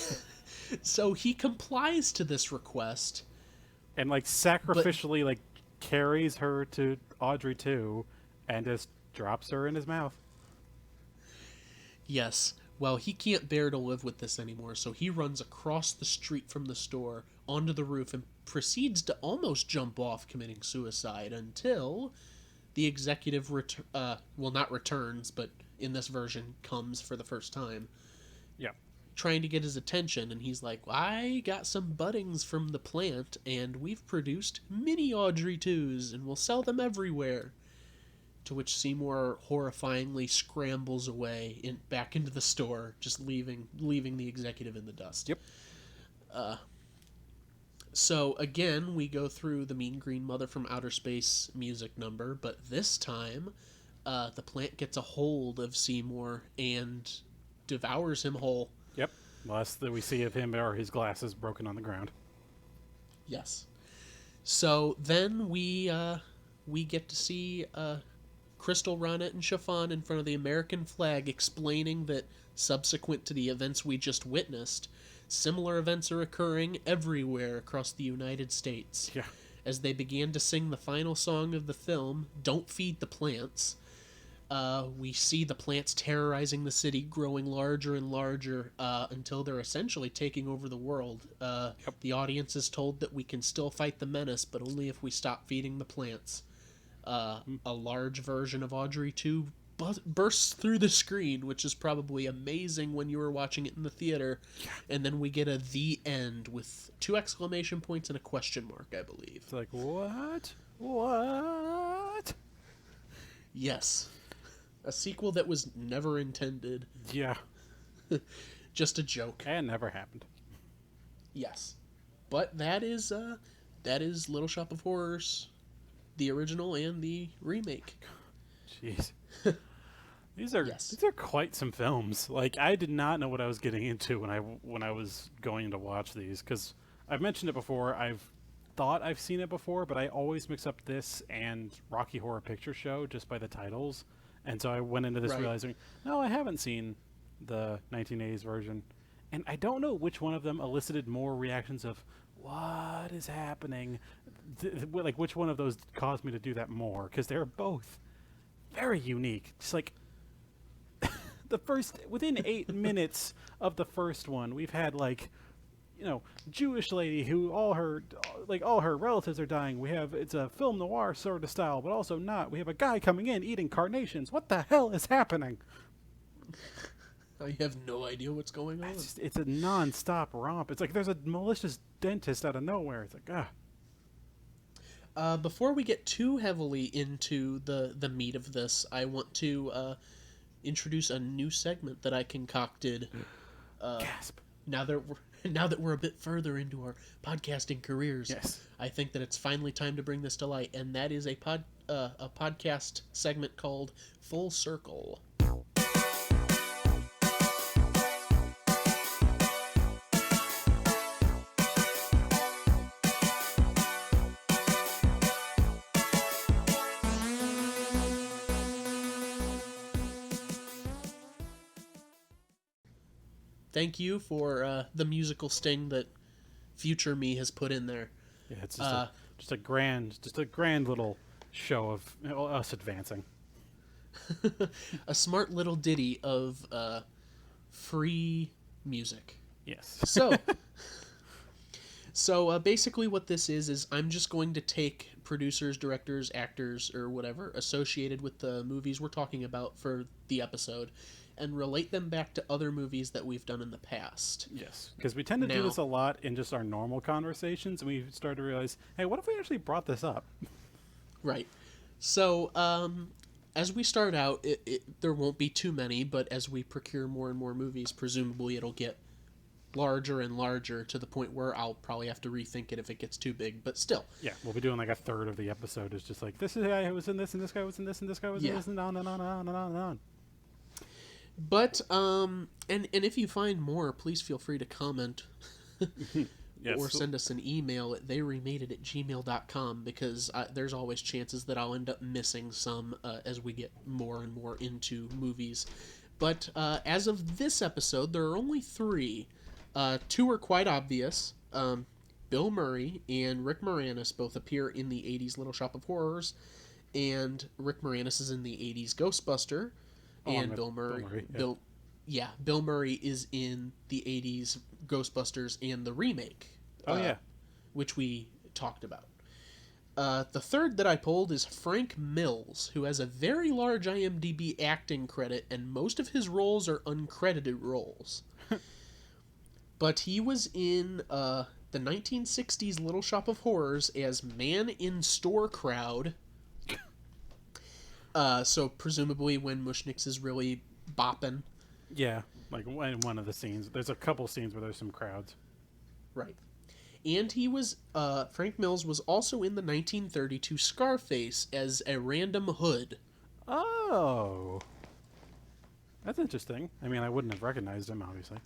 So he complies to this request. And like sacrificially like carries her to Audrey too and just drops her in his mouth. Yes. Well, he can't bear to live with this anymore, so he runs across the street from the store onto the roof and proceeds to almost jump off, committing suicide, until the executive not returns, but in this version comes for the first time, Yeah. trying to get his attention. And he's like, I got some buddings from the plant and we've produced mini Audrey 2s and we'll sell them everywhere. To which Seymour horrifyingly scrambles away back into the store, just leaving the executive in the dust. Yep. So again, we go through the Mean Green Mother from Outer Space music number, but this time the plant gets a hold of Seymour and devours him whole. Yep. Last that we see of him are his glasses broken on the ground. Yes. So then we get to see Crystal, Ronnet, and Chiffon in front of the American flag, explaining that subsequent to the events we just witnessed, similar events are occurring everywhere across the United States. Yeah. As they began to sing the final song of the film, Don't Feed the Plants, we see the plants terrorizing the city, growing larger and larger until they're essentially taking over the world. The audience is told that we can still fight the menace, but only if we stop feeding the plants. A large version of Audrey 2 bursts through the screen, which is probably amazing when you were watching it in the theater. Yeah. And then we get a "the end" with 2 exclamation points and a question mark, I believe. It's like, what? What? Yes. A sequel that was never intended. Yeah. Just a joke. And never happened. Yes. But that is Little Shop of Horrors, the original and the remake. Jeez. These are quite some films. Like, I did not know what I was getting into when I was going to watch these, because I've mentioned it before. I've thought I've seen it before, but I always mix up this and Rocky Horror Picture Show just by the titles. And so I went into this realizing, no, I haven't seen the 1980s version. And I don't know which one of them elicited more reactions of, what is happening? Like, which one of those caused me to do that more? Because they're both very unique. Just like, within 8 minutes of the first one, we've had, like, Jewish lady who all her relatives are dying. It's a film noir sort of style, but also not. We have a guy coming in eating carnations. What the hell is happening? I have no idea what's going on. It's a non-stop romp. It's like there's a malicious dentist out of nowhere. It's like, Before we get too heavily into the meat of this, I want to introduce a new segment that I concocted. Gasp. Now that we're a bit further into our podcasting careers, yes, I think that it's finally time to bring this to light, and that is a podcast segment called Full Circle. Thank you for the musical sting that future me has put in there. Yeah, it's just a grand little show of us advancing. A smart little ditty of free music. Yes. So basically what this is I'm just going to take producers, directors, actors, or whatever associated with the movies we're talking about for the episode, and relate them back to other movies that we've done in the past. Yes, because we tend to do Now, this a lot in just our normal conversations, and we start to realize, hey, what if we actually brought this up? right. So, as we start out, there won't be too many, but as we procure more and more movies, presumably it'll get larger and larger to the point where I'll probably have to rethink it if it gets too big, but still. Yeah, we'll be doing like a third of the episode is just like, this is guy who was in this, and this guy was in this, and this guy was in this, and on and on and on and on and on. But, and if you find more, please feel free to comment. Yes. Or send us an email at theyremadeit@gmail.com, because there's always chances that I'll end up missing some as we get more and more into movies. But as of this episode, there are only 3. 2 are quite obvious. Bill Murray and Rick Moranis both appear in the 80s Little Shop of Horrors, and Rick Moranis is in the 80s Ghostbuster, and Bill Murray Bill Murray is in the 80s Ghostbusters and the remake. Which we talked about. The third that I pulled is Frank Mills, who has a very large IMDb acting credit, and most of his roles are uncredited roles. But he was in the 1960s Little Shop of Horrors as Man in Store Crowd. So presumably when Mushniks is really bopping. Yeah, like in one of the scenes. There's a couple scenes where there's some crowds. Right. And he was, Frank Mills was also in the 1932 Scarface as a random hood. Oh. That's interesting. I mean, I wouldn't have recognized him, obviously.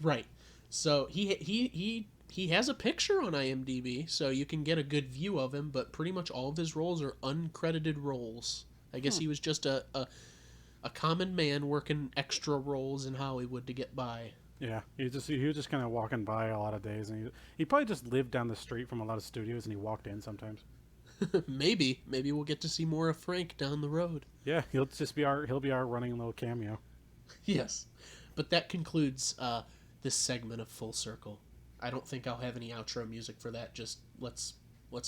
Right. So he has a picture on IMDb, so you can get a good view of him, but pretty much all of his roles are uncredited roles. I guess he was just a common man working extra roles in Hollywood to get by. Yeah, he was just kind of walking by a lot of days, and he probably just lived down the street from a lot of studios, and he walked in sometimes. Maybe we'll get to see more of Frank down the road. Yeah, he'll be our running little cameo. Yes, but that concludes this segment of Full Circle. I don't think I'll have any outro music for that. Just let's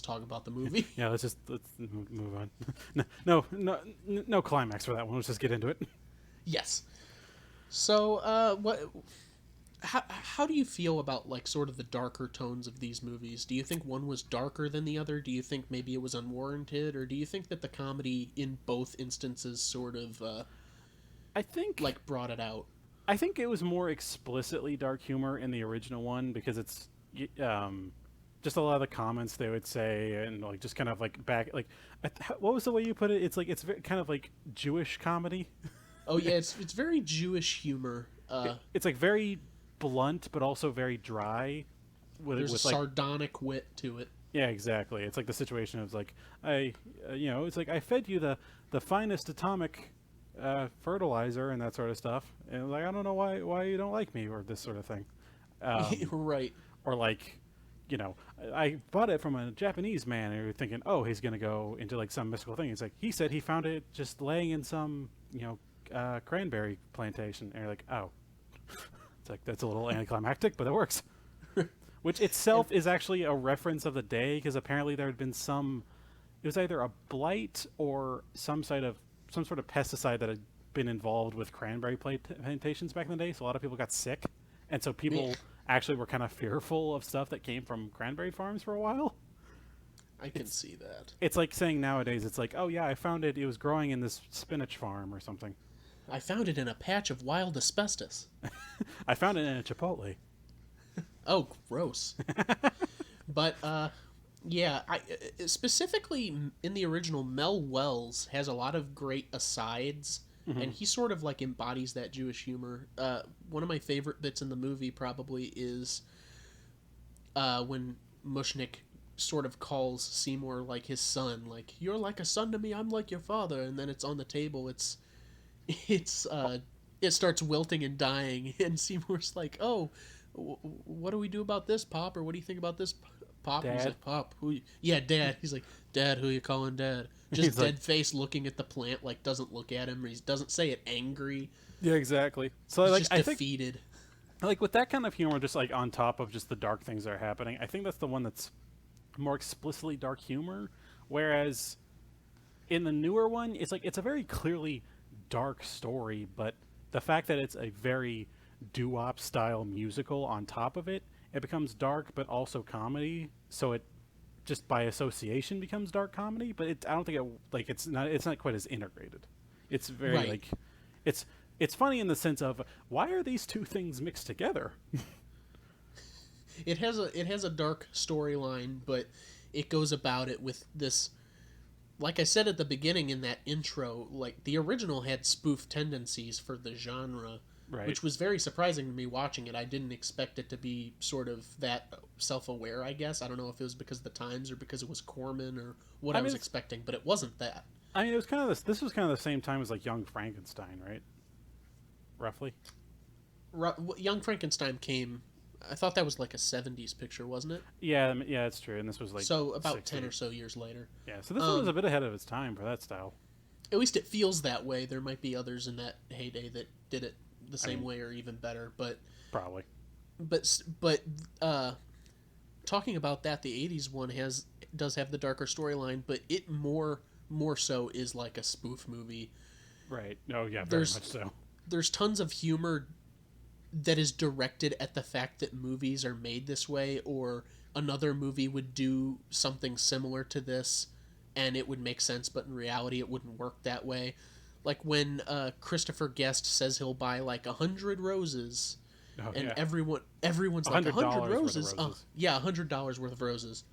talk about the movie. Yeah, let's move on. No climax for that one. Let's just get into it. Yes. So, How do you feel about, like, sort of the darker tones of these movies? Do you think one was darker than the other? Do you think maybe it was unwarranted? Or do you think that the comedy in both instances sort of, I think, like, brought it out? I think it was more explicitly dark humor in the original one because it's just a lot of the comments they would say and, like, just kind of, like, back, like, what was the way you put it? It's, like, it's kind of, like, Jewish comedy. Oh, yeah, it's very Jewish humor. It's, like, very blunt but also very dry there's a sardonic wit to it. Yeah, exactly. It's like the situation of like it's like I fed you the finest atomic fertilizer and that sort of stuff, and like I don't know why you don't like me or this sort of thing. Right. Or like I bought it from a Japanese man, and you're thinking, oh, he's gonna go into like some mystical thing. It's like he said he found it just laying in some cranberry plantation, and you're like, oh. It's like, that's a little anticlimactic, but it works. Which itself is actually a reference of the day, because apparently there had been it was either a blight or some sort of pesticide that had been involved with cranberry plantations back in the day, so a lot of people got sick. And so people actually were kind of fearful of stuff that came from cranberry farms for a while. I can see that. It's like saying nowadays, it's like, oh yeah, I found it was growing in this spinach farm or something. I found it in a patch of wild asbestos. I found it in a Chipotle. Oh, gross. But, yeah, specifically in the original, Mel Wells has a lot of great asides, and he sort of, like, embodies that Jewish humor. One of my favorite bits in the movie probably is when Mushnick sort of calls Seymour, like, his son. Like, you're like a son to me, I'm like your father. And then it's on the table, it starts wilting and dying, and Seymour's like, oh, what do we do about this, Pop? Or what do you think about this, Pop? Dad? And he's like, Pop, Dad. He's like, Dad, who you calling Dad? Just dead face looking at the plant, like, doesn't look at him, or he doesn't say it angry. Yeah, exactly. So, He's like, just I defeated. Like, with that kind of humor, just, like, on top of just the dark things that are happening, I think that's the one that's more explicitly dark humor, whereas in the newer one, it's like, it's a very clearly dark story, but the fact that it's a very doo-wop style musical on top of it, it becomes dark but also comedy. So it just by association becomes dark comedy. But I don't think it's not quite as integrated. It's very Right. like it's funny in the sense of why are these two things mixed together? It has a dark storyline, but it goes about it with this. Like I said at the beginning in that intro, like the original had spoof tendencies for the genre, Right. which was very surprising to me watching it. I didn't expect it to be sort of that self-aware, I guess. I don't know if it was because of the times or because it was Corman or what I I mean, was expecting, but it wasn't that. I mean, it was kind of this was kind of the same time as like Young Frankenstein, right? Roughly. Young Frankenstein came. I thought that was like a '70s picture, wasn't it? Yeah, yeah, it's true. And this was like So about 60. 10 or so years later. Yeah, so this one was a bit ahead of its time for that style. At least it feels that way. There might be others in that heyday that did it the same mean, way or even better, but Probably. but talking about that, the '80s one does have the darker storyline, but it more so is like a spoof movie. Right. Oh yeah, very There's much so. there's tons of humor that is directed at the fact that movies are made this way, or another movie would do something similar to this and it would make sense, but in reality it wouldn't work that way. Like when Christopher Guest says he'll buy like 100 roses, Oh and yeah. everyone's like $100 100 worth of roses. roses. Yeah, $100 worth of roses.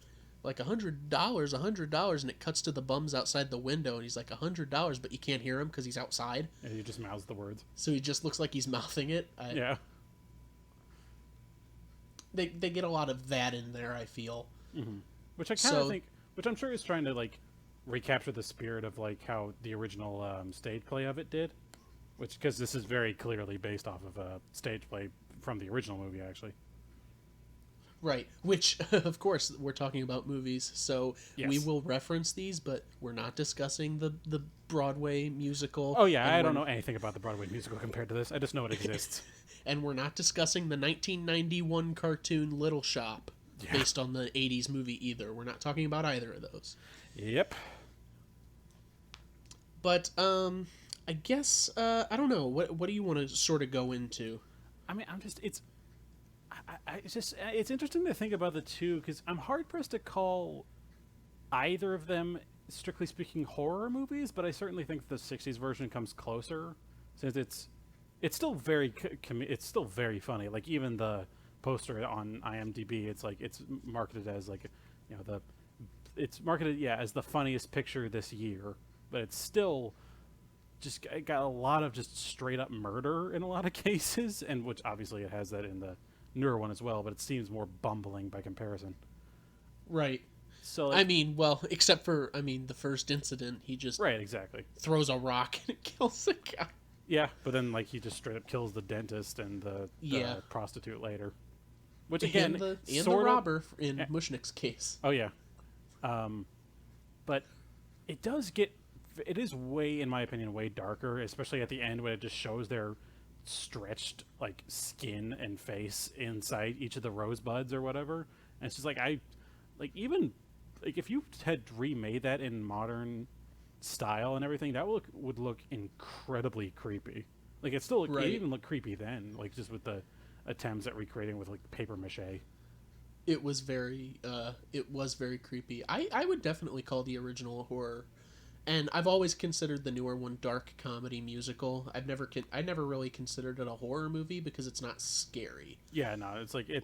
Like $100, and it cuts to the bums outside the window, and he's like $100, but you can't hear him because he's outside. And he just mouths the words. So he just looks like he's mouthing it. Yeah. They get a lot of that in there, I feel. Which I kind of So- think, which I'm sure is trying to like recapture the spirit of like how the original stage play of it did. Which because this is very clearly based off of a stage play from the original movie, actually. Right, which, of course, we're talking about movies, so we Yes. will reference these, but we're not discussing the Broadway musical. Oh yeah, and I don't we're- know anything about the Broadway musical compared to this. I just know it exists. And we're not discussing the 1991 cartoon Little Shop, Yeah. based on the 80s movie either. We're not talking about either of those. Yep. But, I guess, I don't know, what do you want to sort of go into? I mean, it's interesting to think about the two because I'm hard pressed to call either of them, strictly speaking, horror movies. But I certainly think the '60s version comes closer, since it's still very it's still very funny. Like even the poster on IMDb, it's like it's marketed as like it's marketed as the funniest picture this year, but it's still just got a lot of just straight up murder in a lot of cases, and which obviously it has that in the newer one as well, but it seems more bumbling by comparison. Right. So I mean, well, except for, the first incident, he just right, exactly. throws a rock and it kills the guy. Yeah, but then like he just straight up kills the dentist and the Yeah. prostitute later, which again, And the sort of- robber in Mushnick's case. Oh yeah, but it does get. It is way, in my opinion, way darker, especially at the end when it just shows their stretched like skin and face inside each of the rosebuds or whatever. And it's just like even like if you had remade that in modern style and everything, that would look incredibly creepy. Like it still Right. it even looked creepy then, like just with the attempts at recreating with like paper mache. It was very creepy. I would definitely call the original horror, and I've always considered the newer one dark comedy musical. I never really considered it a horror movie because it's not scary. Yeah, no, it's like yeah,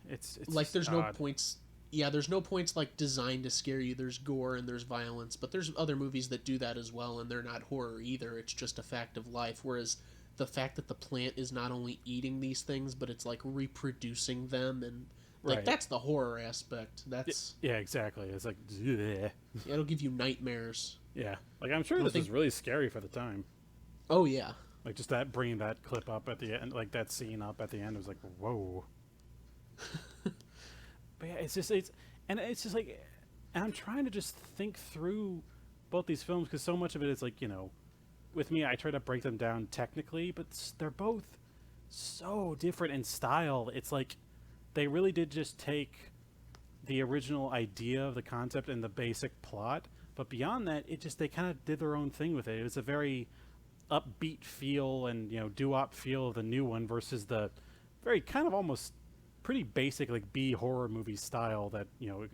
it's Like there's no odd. points. Yeah, there's no points like designed to scare you. There's gore and there's violence, but there's other movies that do that as well, and they're not horror either. It's just a fact of life. Whereas the fact that the plant is not only eating these things, but it's like reproducing them, and like Right. that's the horror aspect. That's Yeah, exactly. It's like bleh. it'll give you nightmares. Yeah, like I'm sure I this think- was really scary for the time. Oh yeah, Like just that bringing that clip up at the end, like that scene up at the end, was like whoa. But yeah, it's just like, and I'm trying to just think through both these films because so much of it is like with me I try to break them down technically, but they're both so different in style. It's like they really did just take the original idea of the concept and the basic plot, but beyond that, they kind of did their own thing with it. It was a very upbeat feel and doo-wop feel of the new one versus the very kind of almost pretty basic like B horror movie style that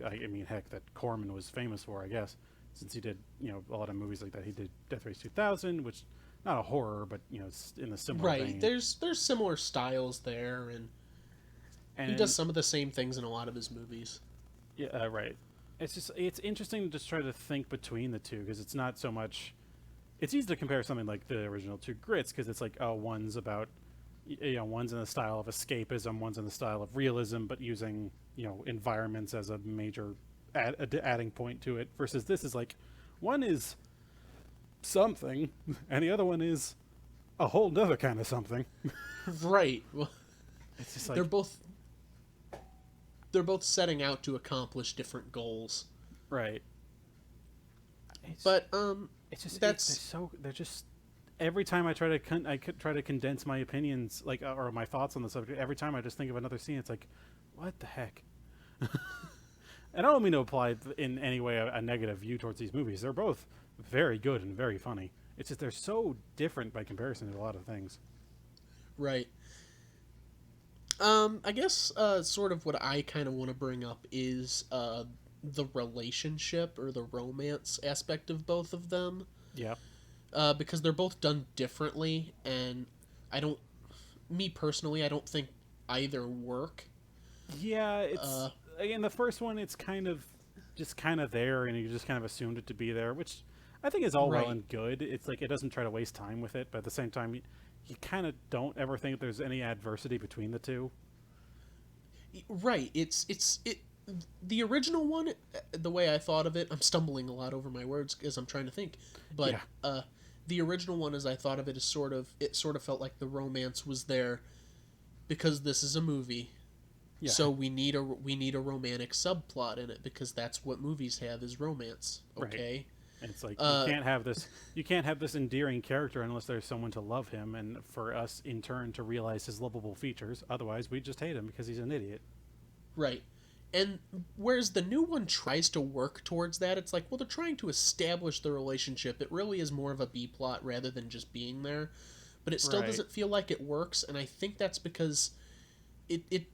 I mean heck that Corman was famous for, I guess, since he did a lot of movies like that. He did Death Race 2000, which not a horror, but it's in a similar Right. vein. There's similar styles there, and he And does some of the same things in a lot of his movies. yeah, right. It's interesting to just try to think between the two because it's not so much. It's easy to compare something like the original two Grits because it's like one's about one's in the style of escapism, one's in the style of realism, but using environments as a major adding point to it. Versus this is like one is something, and the other one is a whole nother kind of something. Right. Well, It's just like they're both setting out to accomplish different goals. right. But It's just that's they're just every time I try to try to condense my opinions like or my thoughts on the subject. Every time I just think of another scene, it's like, what the heck? And I don't mean to apply in any way a negative view towards these movies. They're both very good and very funny. It's just they're so different by comparison to a lot of things. right. I guess sort of what I kind of want to bring up is the relationship or the romance aspect of both of them. Yeah. Because they're both done differently, and me personally, I don't think either work. Yeah, it's again the first one. It's kind of just kind of there, and you just kind of assumed it to be there, which I think is all well Right. and good. It's like it doesn't try to waste time with it, but at the same time, you kind of don't ever think there's any adversity between the two. Right. The original one, the way I thought of it, I'm stumbling a lot over my words as I'm trying to think, but Yeah. the original one, as I thought of it, is it sort of felt like the romance was there because this is a movie. Yeah. So we need a romantic subplot in it because that's what movies have is romance. Right. Okay. And it's like Uh, you can't have this endearing character unless there's someone to love him and for us in turn to realize his lovable features. Otherwise, we just hate him because he's an idiot. Right. And whereas the new one tries to work towards that, it's like, well, they're trying to establish the relationship. It really is more of a B plot rather than just being there. But it still Right. doesn't feel like it works, and I think that's because it it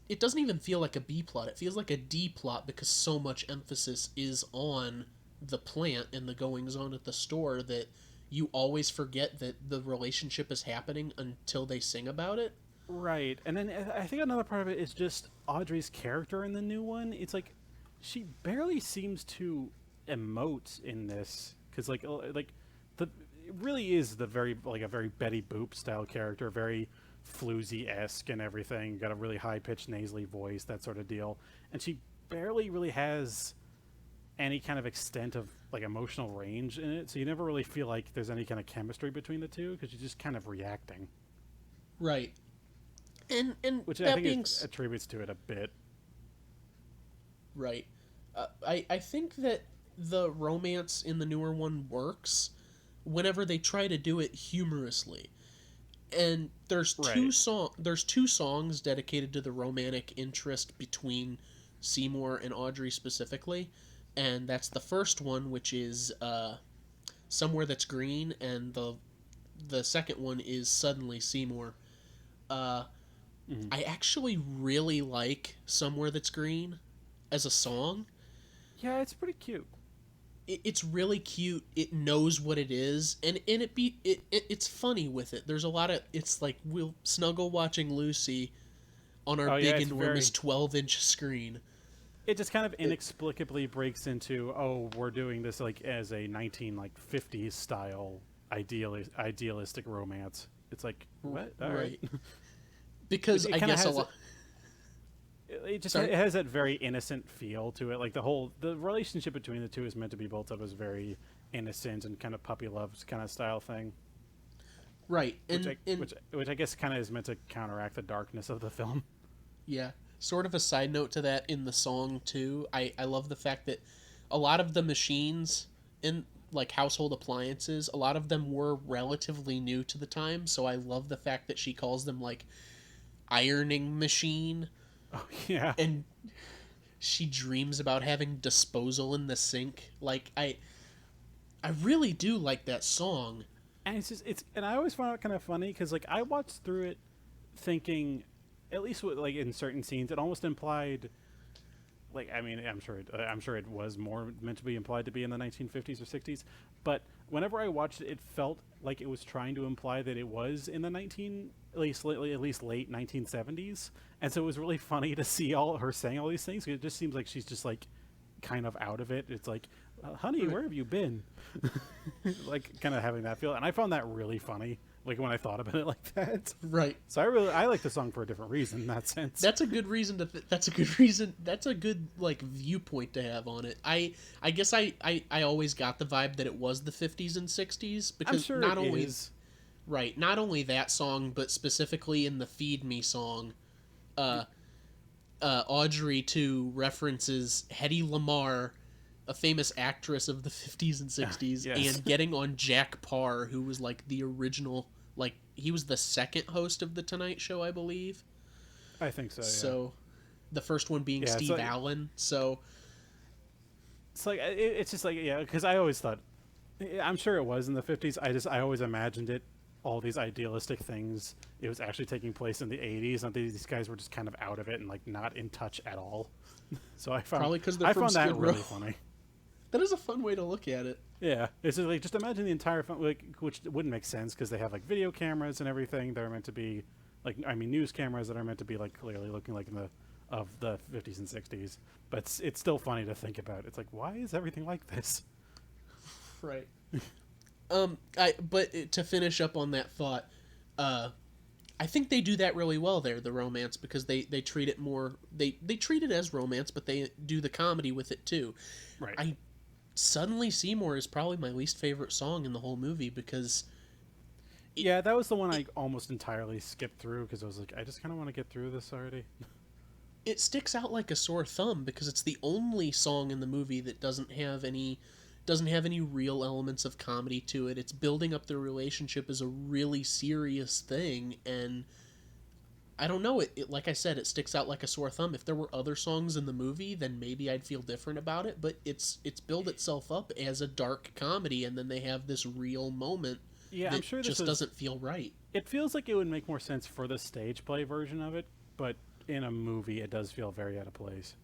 it doesn't even feel like a B plot. It feels like a D plot because so much emphasis is on the plant and the goings on at the store that you always forget that the relationship is happening until they sing about it. Right, and then I think another part of it is just Audrey's character in the new one. It's like she barely seems to emote in this because like the it really is the very like a very Betty Boop style character, very floozy esque and everything. Got a really high pitched nasally voice, that sort of deal, and she barely really has any kind of extent of like emotional range in it. So you never really feel like there's any kind of chemistry between the two because you're just kind of reacting. Right. And Which I that think being it attributes to it a bit. right. I think that the romance in the newer one works whenever they try to do it humorously. And Right. there's two songs dedicated to the romantic interest between Seymour and Audrey specifically, and that's the first one, which is Somewhere That's Green, and the second one is Suddenly Seymour. Uh, Mhm. I actually really like Somewhere That's Green as a song. Yeah, it's pretty cute. It's really cute. It knows what it is, and it's funny with it. There's a lot of it's like we'll snuggle watching Lucy on our Oh yeah, big it's enormous very. 12-inch screen. It just kind of It, inexplicably breaks into we're doing this like as a 1950s style idealistic romance. It's like what? All right. right. Because It I kind of guess a has lot. it just Sorry. it has that very innocent feel to it. Like the relationship between the two is meant to be built up as very innocent and kind of puppy love kind of style thing, Right. And which I guess kind of is meant to counteract the darkness of the film. yeah, sort of a side note to that in the song too. I love the fact that a lot of the machines in like household appliances, a lot of them were relatively new to the time, so I love the fact that she calls them like ironing machine, Oh yeah, and she dreams about having disposal in the sink. Like I really do like that song. And and I always found it kind of funny because like I watched through it thinking, at least with, like in certain scenes, it almost implied, like I mean I'm sure it was more meant to be implied to be in the 1950s or 60s, but whenever I watched it, it felt like it was trying to imply that it was in the 19 at least late 1970s, and so it was really funny to see all her saying all these things. It just seems like she's just like kind of out of it. It's like, honey, Right. where have you been? Like kind of having that feel, and I found that really funny. Like when I thought about it like that. Right. So I like the song for a different reason in that sense. That's a good reason to. That's a good reason. That's a good like viewpoint to have on it. I guess I always got the vibe that it was the 50s and 60s I'm because sure not it only is. right, not only that song, but specifically in the "Feed Me" song, uh, Audrey too references Hedy Lamarr, a famous actress of the 50s and 60s, Yes, and getting on Jack Parr, who was like the original, like he was the second host of the Tonight Show, I believe. I think so. Yeah. So, the first one being Yeah. Steve Allen. So, It's like it's just like yeah, because I always thought, I'm sure it was in the 50s. I always imagined it, all these idealistic things. It was actually taking place in the 80s, and these guys were just kind of out of it and like not in touch at all. So probably because they're I from found that Skid Row. really funny. That is a fun way to look at it. Yeah, it's just like just imagine the entire film, like, which wouldn't make sense because they have like video cameras and everything. They're meant to be, like, I mean, news cameras that are meant to be like clearly looking like in the of the 50s and 60s. But it's still funny to think about. It's like, why is everything like this? Right. To finish up on that thought, uh, I think they do that really well there, the romance, because they treat it more they treat it as romance, but they do the comedy with it too. Right. I Suddenly Seymour is probably my least favorite song in the whole movie because Yeah, that was the one I almost entirely skipped through because I was like, I just kind of want to get through this already. it sticks out like a sore thumb because it's the only song in the movie that doesn't have any real elements of comedy to it. It's building up the relationship as a really serious thing, and I don't know. It like I said, it sticks out like a sore thumb. If there were other songs in the movie, then maybe I'd feel different about it. But it's built itself up as a dark comedy, and then they have this real moment Yeah, I'm that sure just doesn't feel right. It feels like it would make more sense for the stage play version of it, but in a movie, it does feel very out of place.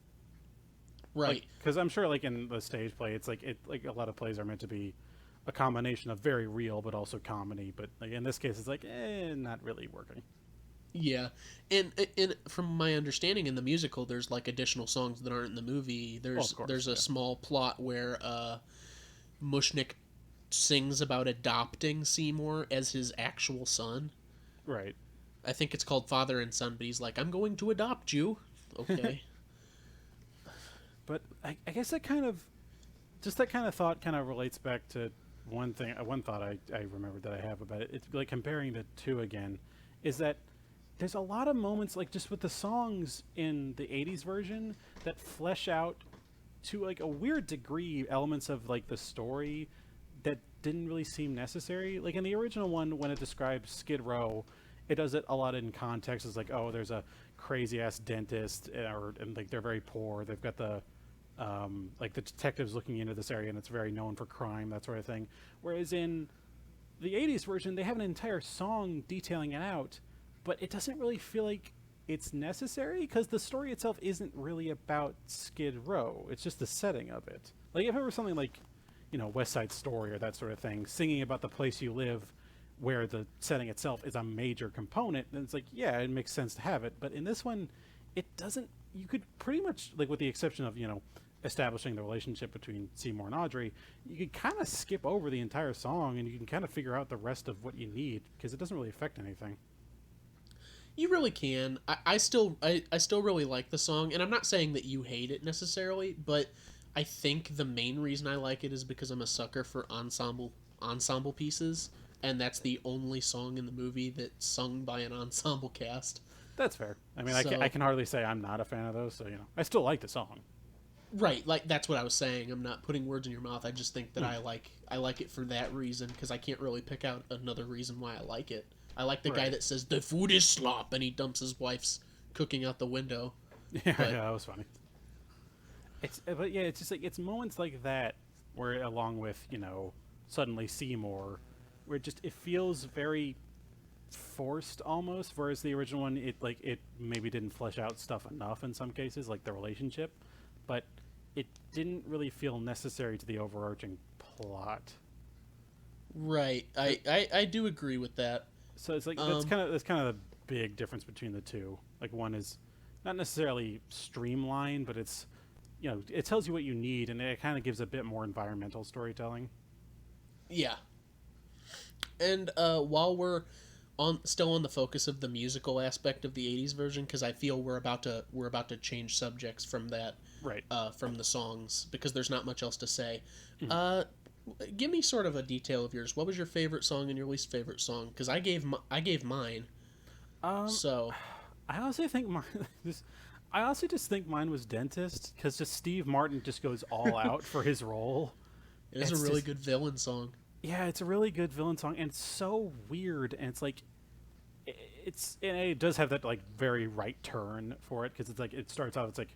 Right. Because I'm sure, like in the stage play, it's like a lot of plays are meant to be a combination of very real but also comedy. But like, in this case, it's like not really working. Yeah, and from my understanding in the musical, there's like additional songs that aren't in the movie. Well, of course, There's a yeah. small plot where Mushnick sings about adopting Seymour as his actual son. Right. I think it's called Father and Son, but he's like, "I'm going to adopt you." Okay. But I guess that kind of just that kind of thought kind of relates back to one thought I remembered that I have about it. It's like comparing the two again, is that there's a lot of moments like just with the songs in the 80s version that flesh out to like a weird degree elements of like the story that didn't really seem necessary. Like in the original one, when it describes Skid Row, it does it a lot in context. It's like, oh, there's a crazy ass dentist, and like they're very poor. They've got the like the detectives looking into this area, and it's very known for crime, that sort of thing. Whereas in the 80s version, they have an entire song detailing it out, but it doesn't really feel like it's necessary because the story itself isn't really about Skid Row. It's just the setting of it. Like if it were something like, you know, West Side Story or that sort of thing, singing about the place you live, where the setting itself is a major component, then it's like, yeah, it makes sense to have it. But in this one, it doesn't. You could pretty much, like, with the exception of, you know, establishing the relationship between Seymour and Audrey, you could kind of skip over the entire song and you can kind of figure out the rest of what you need because it doesn't really affect anything. You really can. I still really like the song, and I'm not saying that you hate it necessarily, but I think the main reason I like it is because I'm a sucker for ensemble pieces, and that's the only song in the movie that's sung by an ensemble cast. That's fair. I mean, So I can hardly say I'm not a fan of those, so, you know, I still like the song. right, like that's what I was saying. I'm not putting words in your mouth. I just think that I like it for that reason because I can't really pick out another reason why I like it. I like the guy Right. that says the food is slop and he dumps his wife's cooking out the window. Yeah, But yeah, that was funny. But yeah, it's moments like that where, along with, you know, suddenly Seymour, where it feels very forced almost, whereas the original one, it maybe didn't flesh out stuff enough in some cases, like the relationship, but it didn't really feel necessary to the overarching plot. Right. I do agree with that. So it's like Um, that's kind of the big difference between the two. Like one is not necessarily streamlined, but it's it tells you what you need, and it kind of gives a bit more environmental storytelling. yeah. And while we're still on the focus of the musical aspect of the '80s version, because I feel we're about to change subjects from that, Right. from the songs, because there's not much else to say. Mhm. Uh, Give me sort of a detail of yours. What was your favorite song and your least favorite song? Because I gave mine. Um, So I honestly think mine. This, I honestly just think mine was Dentist because just Steve Martin just goes all out for his role. it is a It's really just good villain song. yeah, it's a really good villain song, and it's so weird, and it's like and it does have that like very right turn for it because it's like it starts out it's like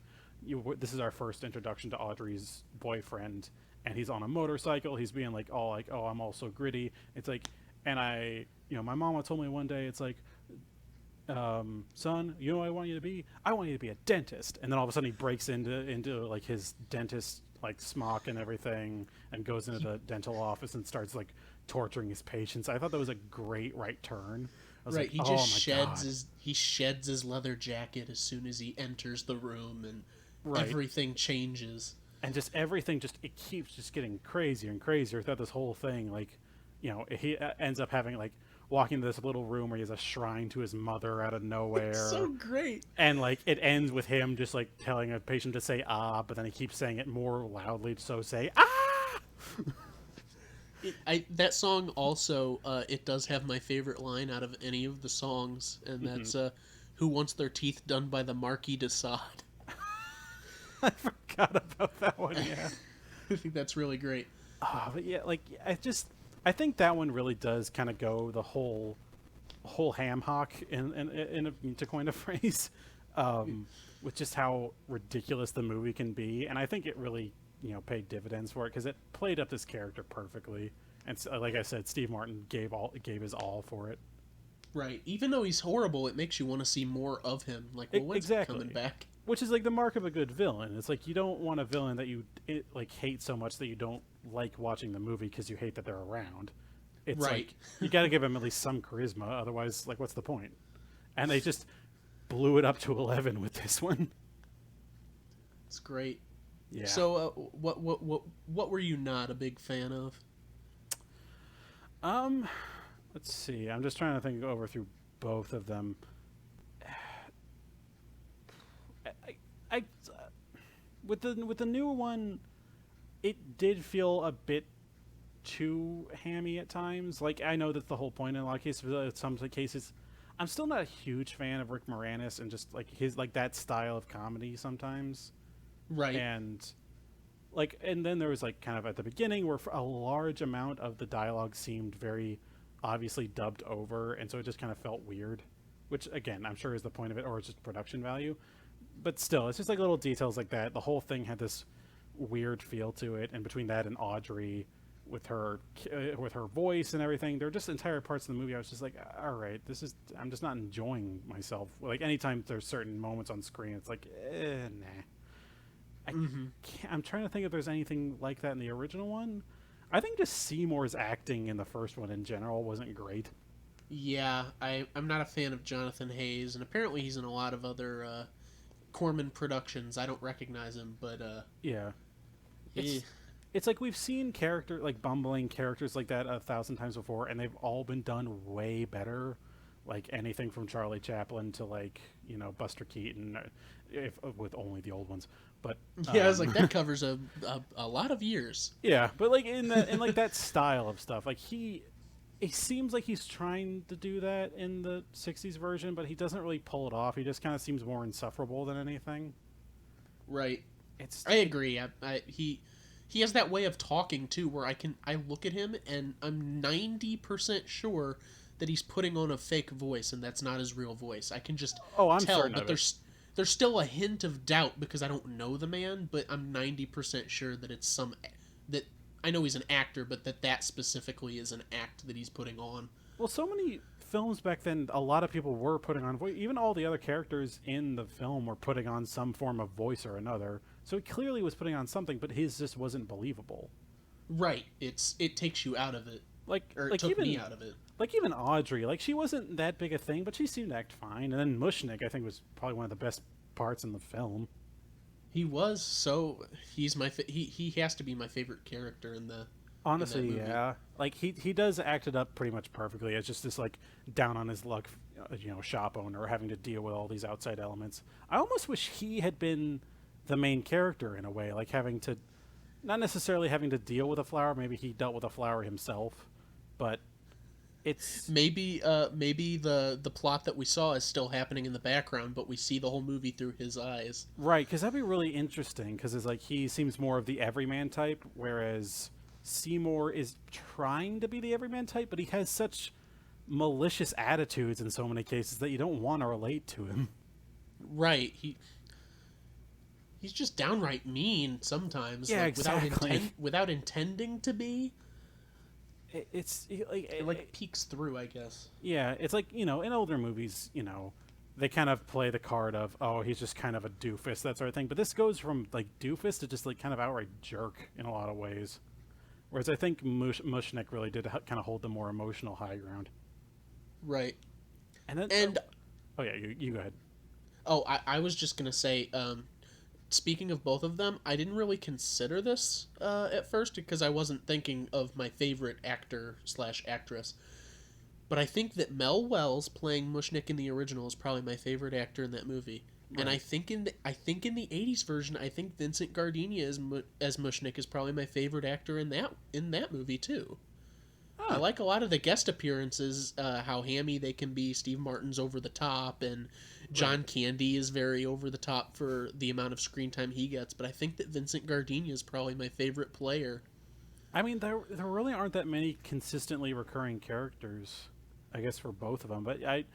this is our first introduction to Audrey's boyfriend, and he's on a motorcycle, he's being like all like, oh, I'm all so gritty. It's like, and my mama told me one day, it's like, son, you know what I want you to be? I want you to be a dentist. And then all of a sudden he breaks into like his dentist like smock and everything, and goes into the dental office and starts like torturing his patients. I thought that was a great right turn. I was Right, like, he oh just my sheds god. his leather jacket as soon as he enters the room, and Right. everything changes. And just everything just it keeps just getting crazier and crazier throughout this whole thing. Like, he ends up having like walking to this little room where he has a shrine to his mother out of So nowhere. great. And like it ends with him just like telling a patient to say ah, but then he keeps saying it more loudly, so say ah. That song also, it does have my favorite line out of any of the songs, and Mhm. that's "Who wants their teeth done by the Marquis de Sade?" I forgot about that one. Yeah. I think that's really great. Oh, but yeah, like I think that one really does kind of go the whole ham hock to coin a phrase, with just how ridiculous the movie can be, and I think it really paid dividends for it because it played up this character perfectly, and so, like I said, Steve Martin gave his all for it. Right. Even though he's horrible, it makes you want to see more of him. Like, well, when's he coming Exactly. back? Which is like the mark of a good villain. It's like you don't want a villain that like hate so much that you don't like watching the movie because you hate that they're around. It's Right. like you got to give them at least some charisma, otherwise, like, what's the point? And they just blew it up to 11 with this one. It's great. Yeah. So, what were you not a big fan of? Um, let's see. I'm just trying to think over through both of them. I with the new one, it did feel a bit too hammy at times. Like, I know that's the whole point in a lot of cases. But some cases, I'm still not a huge fan of Rick Moranis and just like his like that style of comedy sometimes. Right. And like, and then there was like kind of at the beginning where a large amount of the dialogue seemed very obviously dubbed over, and so it just kind of felt weird. Which again, I'm sure is the point of it, or it's just production value. But still, it's just like little details like that. The whole thing had this weird feel to it, and between that and Audrey with her voice and everything, there were just entire parts of the movie I was just like, all right, I'm just not enjoying myself. Like, anytime there's certain moments on screen, it's like, nah. Mm-hmm. I'm trying to think if there's anything like that in the original one. I think just Seymour's acting in the first one in general wasn't great. Yeah, I'm not a fan of Jonathan Hayes, and apparently he's in a lot of other Corman productions. I don't recognize him, but Yeah, eh, it's like we've seen bumbling characters like that 1,000 times before, and they've all been done way better. Like anything from Charlie Chaplin to like Buster Keaton, if with only the old ones. But yeah, I was like that covers a lot of years. yeah, but like in like that style of stuff, like it seems like he's trying to do that in the '60s version, but he doesn't really pull it off. He just kind of seems more insufferable than anything. Right. It's I agree. He has that way of talking too, where I look at him and I'm 90% sure that he's putting on a fake voice and that's not his real voice. I can just oh, I'm tell, certain but of it. there's still a hint of doubt because I don't know the man, but I'm 90% sure that it's that I know he's an actor, but that specifically is an act that he's putting on. Well, so many films back then, a lot of people were putting on voice. Even all the other characters in the film were putting on some form of voice or another. So he clearly was putting on something, but his just wasn't believable. Right. It takes you out of it. Or it took even me out of it. like even Audrey, like she wasn't that big a thing, but she seemed to act fine. And then Mushnick, I think, was probably one of the best parts in the film. He was so he's my he has to be my favorite character in the Honestly, yeah. Like he does act it up pretty much perfectly as just this like down on his luck, shop owner having to deal with all these outside elements. I almost wish he had been the main character in a way, like having to not necessarily having to deal with a flower. Maybe he dealt with a flower himself, but it's maybe the plot that we saw is still happening in the background, but we see the whole movie through his eyes. right because that'd be really interesting because it's like he seems more of the everyman type, whereas Seymour is trying to be the everyman type, but he has such malicious attitudes in so many cases that you don't want to relate to him. Right. He's just downright mean sometimes. Yeah, like, exactly. without intending to be. It's It like peeks through, I guess. yeah, it's like in older movies, they kind of play the card of, oh, he's just kind of a doofus, that sort of thing. But this goes from like doofus to just like kind of outright jerk in a lot of ways. Whereas I think Mushnick really did kind of hold the more emotional high ground. Right. And then, And oh yeah, you go ahead. oh, I was just gonna say, speaking of both of them, I didn't really consider this at first because I wasn't thinking of my favorite actor / actress. But I think that Mel Wells playing Mushnick in the original is probably my favorite actor in that movie. Right. And I think in the '80s version, I think Vincent Gardenia as Mushnick is probably my favorite actor in that movie too. Huh. I like a lot of the guest appearances, how hammy they can be. Steve Martin's over the top, and John Candy is very over the top for the amount of screen time he gets. But I think that Vincent Gardenia is probably my favorite player. I mean, there really aren't that many consistently recurring characters, I guess, for both of them. But I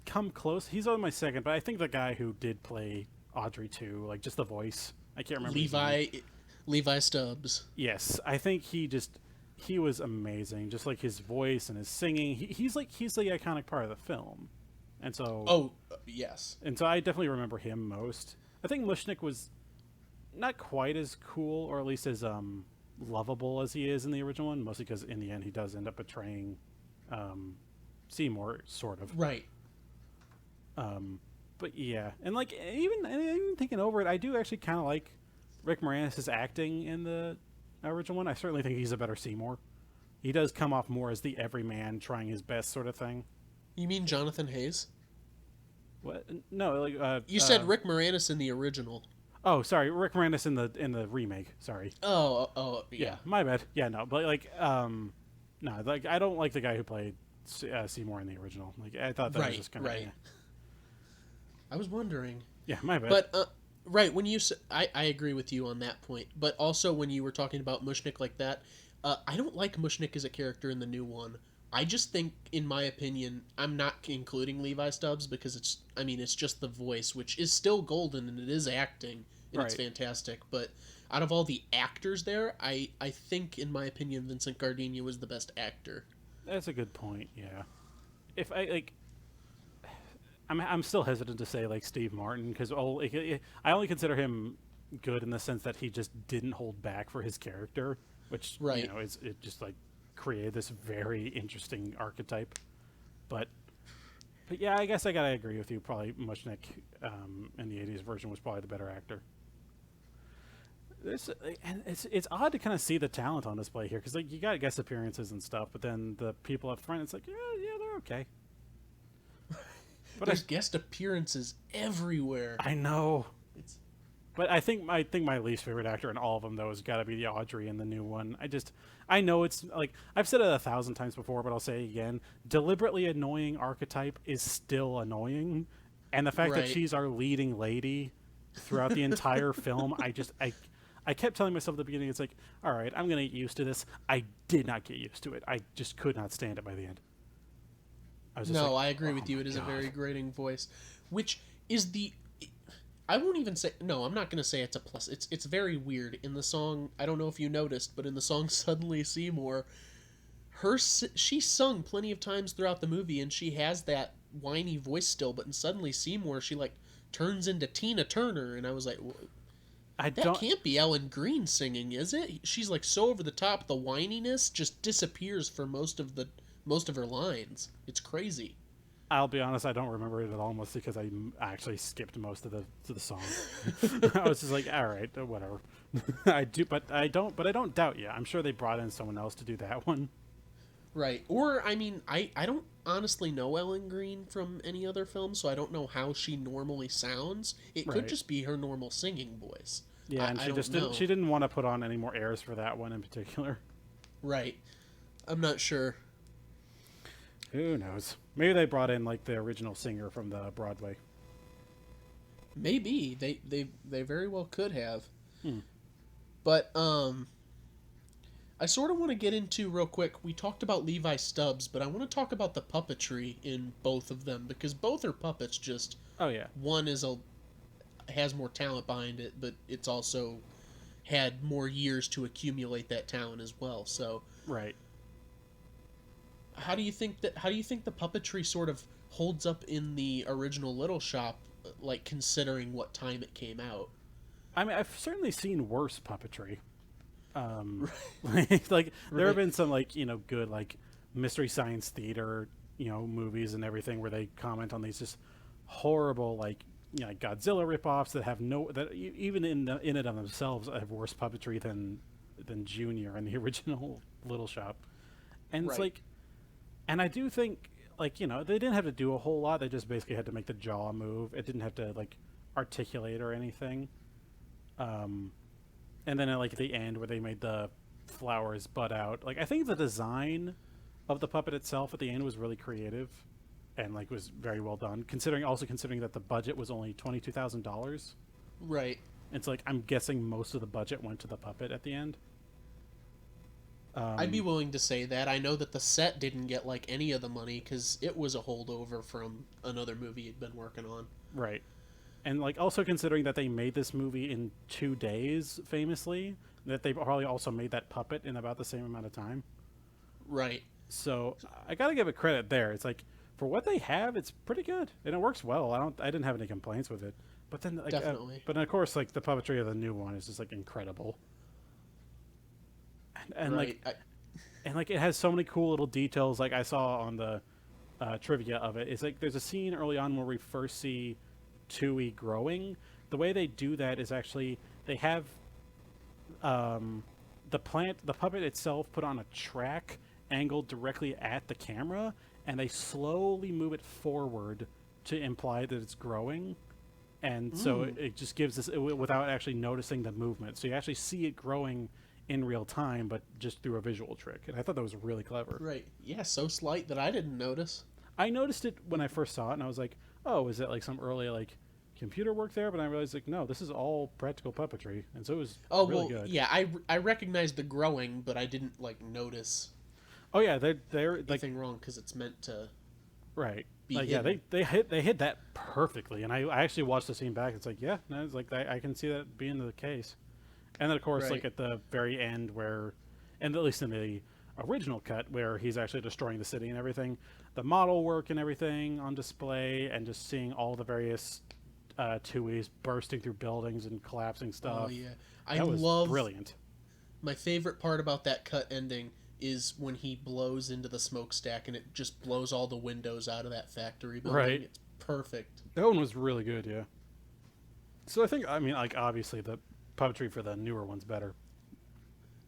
come close. He's on my second, but I think the guy who did play Audrey too, like just the voice, I can't remember. Levi Stubbs. Yes, I think he was amazing. Just like his voice and his singing, he's the iconic part of the film, and so yes, and so I definitely remember him most. I think Mushnick was not quite as cool, or at least as lovable as he is in the original one, mostly because in the end he does end up betraying Seymour, sort of. Right. But yeah, and like even thinking over it, I do actually kind of like Rick Moranis' acting in the original one. I certainly think he's a better Seymour. He does come off more as the everyman trying his best sort of thing. You mean Jonathan Hayes? What? No, like you said Rick Moranis in the original. Oh, sorry, Rick Moranis in the remake. Sorry. Oh, yeah. My bad. Yeah, no, but like no, like I don't like the guy who played Seymour in the original. Like I thought that was just kind of right. I was wondering. Yeah, my bad. But right, when you I agree with you on that point. But also when you were talking about Mushnick like that, I don't like Mushnick as a character in the new one. I just think, in my opinion, I'm not including Levi Stubbs because it's just the voice, which is still golden and it is acting and it's fantastic. But out of all the actors there, I think, in my opinion, Vincent Gardenia was the best actor. That's a good point. Yeah. If I'm still hesitant to say like Steve Martin because I only consider him good in the sense that he just didn't hold back for his character, which it just like created this very interesting archetype. But yeah, I guess I gotta agree with you. Probably Mushnick in the '80s version was probably the better actor. And it's odd to kind of see the talent on display here because like you got guest appearances and stuff, but then the people up front, it's like yeah they're okay. But there's guest appearances everywhere. I know. But I think my least favorite actor in all of them though has got to be the Audrey in the new one. I know it's like I've said it 1,000 times before, but I'll say it again. Deliberately annoying archetype is still annoying, and the fact that she's our leading lady throughout the entire film, I kept telling myself at the beginning, it's like, all right, I'm gonna get used to this. I did not get used to it. I just could not stand it by the end. I agree with you. It is a very grating voice, which is I won't even say no. I'm not gonna say it's a plus. It's very weird in the song. I don't know if you noticed, but in the song "Suddenly Seymour," she sung plenty of times throughout the movie, and she has that whiny voice still. But in "Suddenly Seymour," she like turns into Tina Turner, and I was like, I that don't. can't be Ellen Green singing, is it? She's like so over the top. The whininess just disappears for most of her lines. It's crazy. I'll be honest. I don't remember it at all, mostly because I actually skipped most of the song. I was just like, all right, whatever. I do, but I don't. But I don't doubt you. I'm sure they brought in someone else to do that one. Right. Or, I mean, I don't honestly know Ellen Green from any other film, so I don't know how she normally sounds. It could Right. just be her normal singing voice. Yeah, and I she don't just didn't. know. She didn't want to put on any more airs for that one in particular. Right. I'm not sure. Who knows? Maybe they brought in like the original singer from the Broadway. Maybe. They very well could have. Hmm. But, I sort of want to get into real quick. We talked about Levi Stubbs, but I want to talk about the puppetry in both of them because both are puppets. Just Oh yeah. one has more talent behind it, but it's also had more years to accumulate that talent as well. So, Right. how do you think the puppetry sort of holds up in the original Little Shop, like considering what time it came out? I mean, I've certainly seen worse puppetry. Like there have Right. been some like good like mystery science theater movies and everything where they comment on these just horrible like like Godzilla ripoffs that have no that even in it on themselves have worse puppetry than Junior and the original Little Shop, and it's Right. like, and I do think like they didn't have to do a whole lot. They just basically had to make the jaw move. It didn't have to like articulate or anything. Um, and then at like the end where they made the flowers bud out, like I think the design of the puppet itself at the end was really creative and like was very well done, considering that the budget was only $22,000. Right. It's like I'm guessing most of the budget went to the puppet at the end. I'd be um, willing to say that. I know that the set didn't get like any of the money because it was a holdover from another movie he'd been working on. right. And like also considering that they made this movie in 2 days famously, that they probably also made that puppet in about the same amount of time. Right. So I gotta give it credit there. It's like for what they have, it's pretty good and it works well. I didn't have any complaints with it. But then like, Definitely. but of course like the puppetry of the new one is just like incredible. And Right. and like it has so many cool little details. Like I saw on the trivia of it, it's like there's a scene early on where we first see Tui growing. The way they do that is actually they have the puppet itself put on a track angled directly at the camera, and they slowly move it forward to imply that it's growing. And so it just gives this without actually noticing the movement. So you actually see it growing in real time, but just through a visual trick. And I thought that was really clever. Right. Yeah, so slight that I didn't notice. I noticed it when I first saw it, and I was like, "Oh, is it like some early like computer work there?" But I realized like, no, this is all practical puppetry, and so it was Oh, really well, good. yeah, I recognized the growing, but I didn't like notice Oh yeah, they're like anything wrong because it's meant to right. be Like yeah, hidden. they hit that perfectly, and I actually watched the scene back. It's like yeah, no, it's like I can see that being the case. And then of course like Right. at the very end where, and at least in the original cut where he's actually destroying the city and everything, the model work and everything on display, and just seeing all the various Tui's bursting through buildings and collapsing Oh stuff. yeah. I That was love brilliant. my favorite part about that cut ending is when he blows into the smokestack and it just blows all the windows out of that factory building. Right. It's perfect. That one was really good, yeah. So I think, I mean, like, obviously the puppetry for the newer one's better.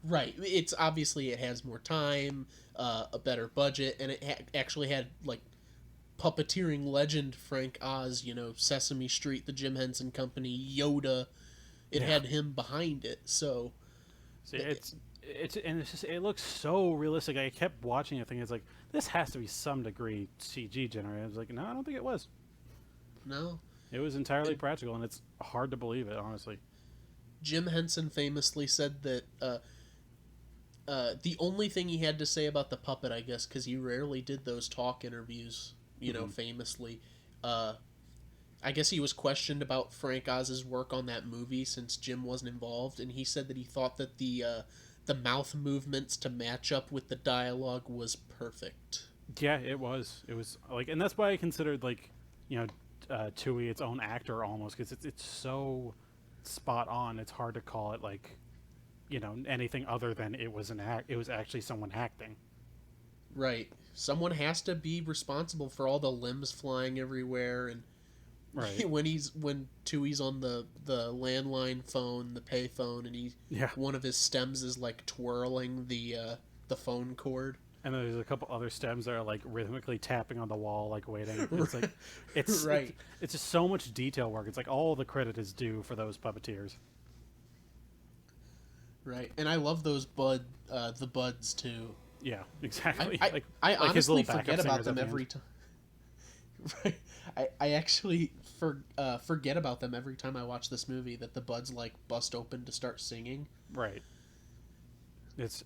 Right. It's obviously it has more time, a better budget, and it actually had like puppeteering legend Frank Oz. Sesame Street, the Jim Henson Company, Yoda. It Yeah. had him behind it. So See, and it's just, it looks so realistic. I kept watching it thinking, it's like, this has to be some degree CG generated. I was like, no, I don't think it was. no, It was entirely and practical, and it's hard to believe it, honestly. Jim Henson famously said that the only thing he had to say about the puppet, I guess, because he rarely did those talk interviews, Hmm. famously, uh, I guess he was questioned about Frank Oz's work on that movie since Jim wasn't involved, and he said that he thought that the mouth movements to match up with the dialogue was perfect. Yeah, it was. It was like, and that's why I considered like, you know, Tui its own actor almost because it's so spot on. It's hard to call it like, you know, anything other than it was an act. It was actually someone acting. Right. Someone has to be responsible for all the limbs flying everywhere, and Right. when Tui's on the landline phone, the pay phone, and Yeah. one of his stems is like twirling the phone cord. And then there's a couple other stems that are like rhythmically tapping on the wall, like waiting. It's like, it's Right. it's just so much detail work. It's like all the credit is due for those puppeteers. Right. And I love those the buds too. Yeah, exactly. I, like I like his honestly little backup forget about singers at them the every end. time. Right. I actually forget about them every time I watch this movie, that the buds like bust open to start singing. Right. It's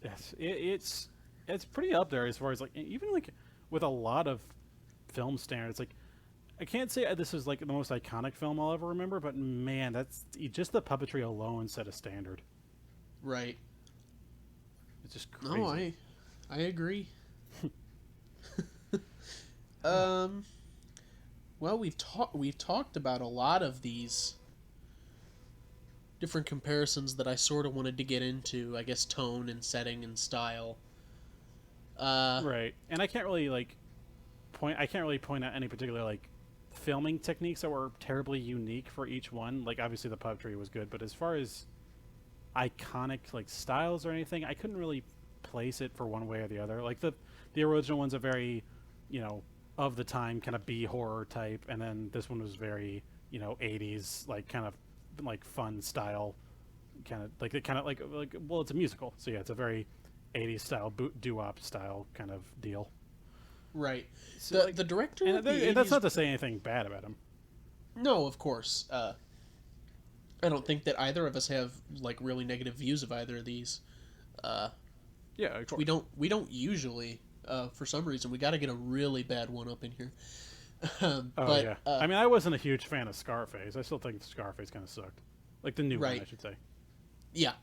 pretty up there as far as like even like with a lot of film standards. Like I can't say this is like the most iconic film I'll ever remember, but man, that's just the puppetry alone set a standard. Right. It's just crazy. No, I agree. um well, we've talked about a lot of these different comparisons that I sort of wanted to get into, I guess tone and setting and style. Right, and I can't really point out any particular like filming techniques that were terribly unique for each one. Like obviously the puppetry was good, but as far as iconic like styles or anything, I couldn't really place it for one way or the other. Like the original one's a very, you know, of the time kind of B horror type, and then this one was very, you know, 80s like kind of like fun style, kind of like it kind of like well, it's a musical, so yeah, it's a very 80s style doo-wop style kind of deal. Right. So, The like, the director and of the 80s, that's not to say anything bad about him. no, of course. I don't think that either of us have like really negative views of either of these. Yeah, of course. We don't usually. For some reason, we got to get a really bad one up in here. Oh but yeah. I mean, I wasn't a huge fan of Scarface. I still think Scarface kind of sucked. Like the new one, Right. I should say. yeah,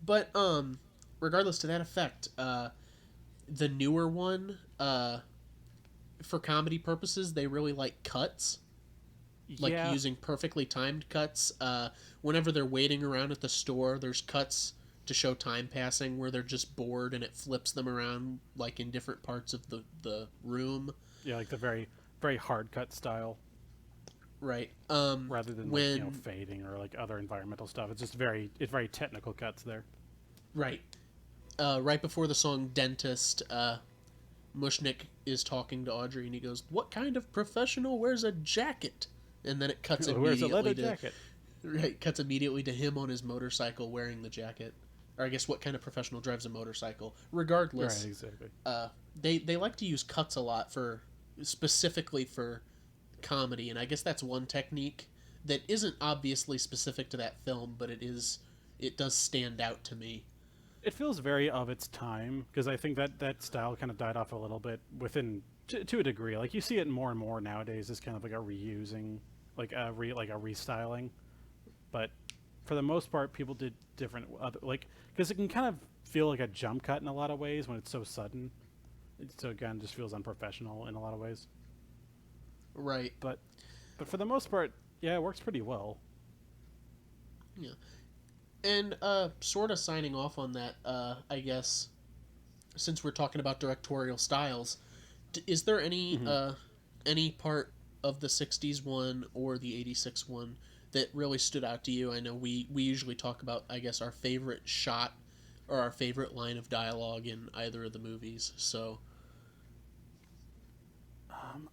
but regardless to that effect, the newer one, for comedy purposes, they really like cuts, like Yeah. using perfectly timed cuts. Whenever they're waiting around at the store, there's cuts to show time passing where they're just bored and it flips them around like in different parts of the room. Yeah, like the very, very hard cut style, Right. rather than like, When you know, fading or like other environmental stuff. It's just it's very technical cuts there. right. Right before the song "Dentist," Mushnick is talking to Audrey, and he goes, "What kind of professional wears a jacket?" And then it cuts Who wears a leather immediately to jacket? right, cuts immediately to him on his motorcycle wearing the jacket. Or I guess what kind of professional drives a motorcycle? Regardless, Right, exactly. they like to use cuts a lot for specifically for comedy, and I guess that's one technique that isn't obviously specific to that film, but it does stand out to me. It feels very of its time because I think that style kind of died off a little bit within to a degree. Like you see it more and more nowadays as kind of like a reusing, like a restyling. But for the most part, people did different other like because it can kind of feel like a jump cut in a lot of ways when it's so sudden. So again, just feels unprofessional in a lot of ways. Right. But for the most part, yeah, it works pretty well. Yeah. And sort of signing off on that, I guess, since we're talking about directorial styles, is there any part of the '60s one or the '86 one that really stood out to you? I know we usually talk about, I guess, our favorite shot or our favorite line of dialogue in either of the movies. So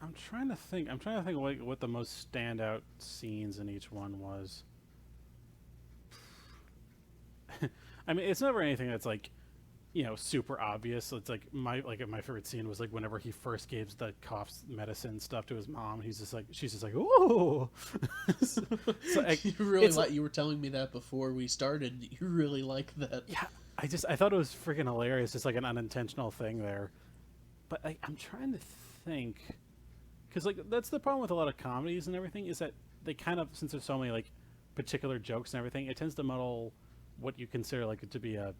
I'm trying to think. I'm trying to think what the most standout scenes in each one was. I mean, it's never anything that's like, you know, super obvious. It's like my favorite scene was like whenever he first gives the cough medicine stuff to his mom. She's just like, ooh. so, like, you were telling me that before we started. You really like that. Yeah, I thought it was freaking hilarious. Just like an unintentional thing there. But I'm trying to think, because like that's the problem with a lot of comedies and everything is that they kind of, since there's so many like particular jokes and everything, it tends to muddle what you consider like to be a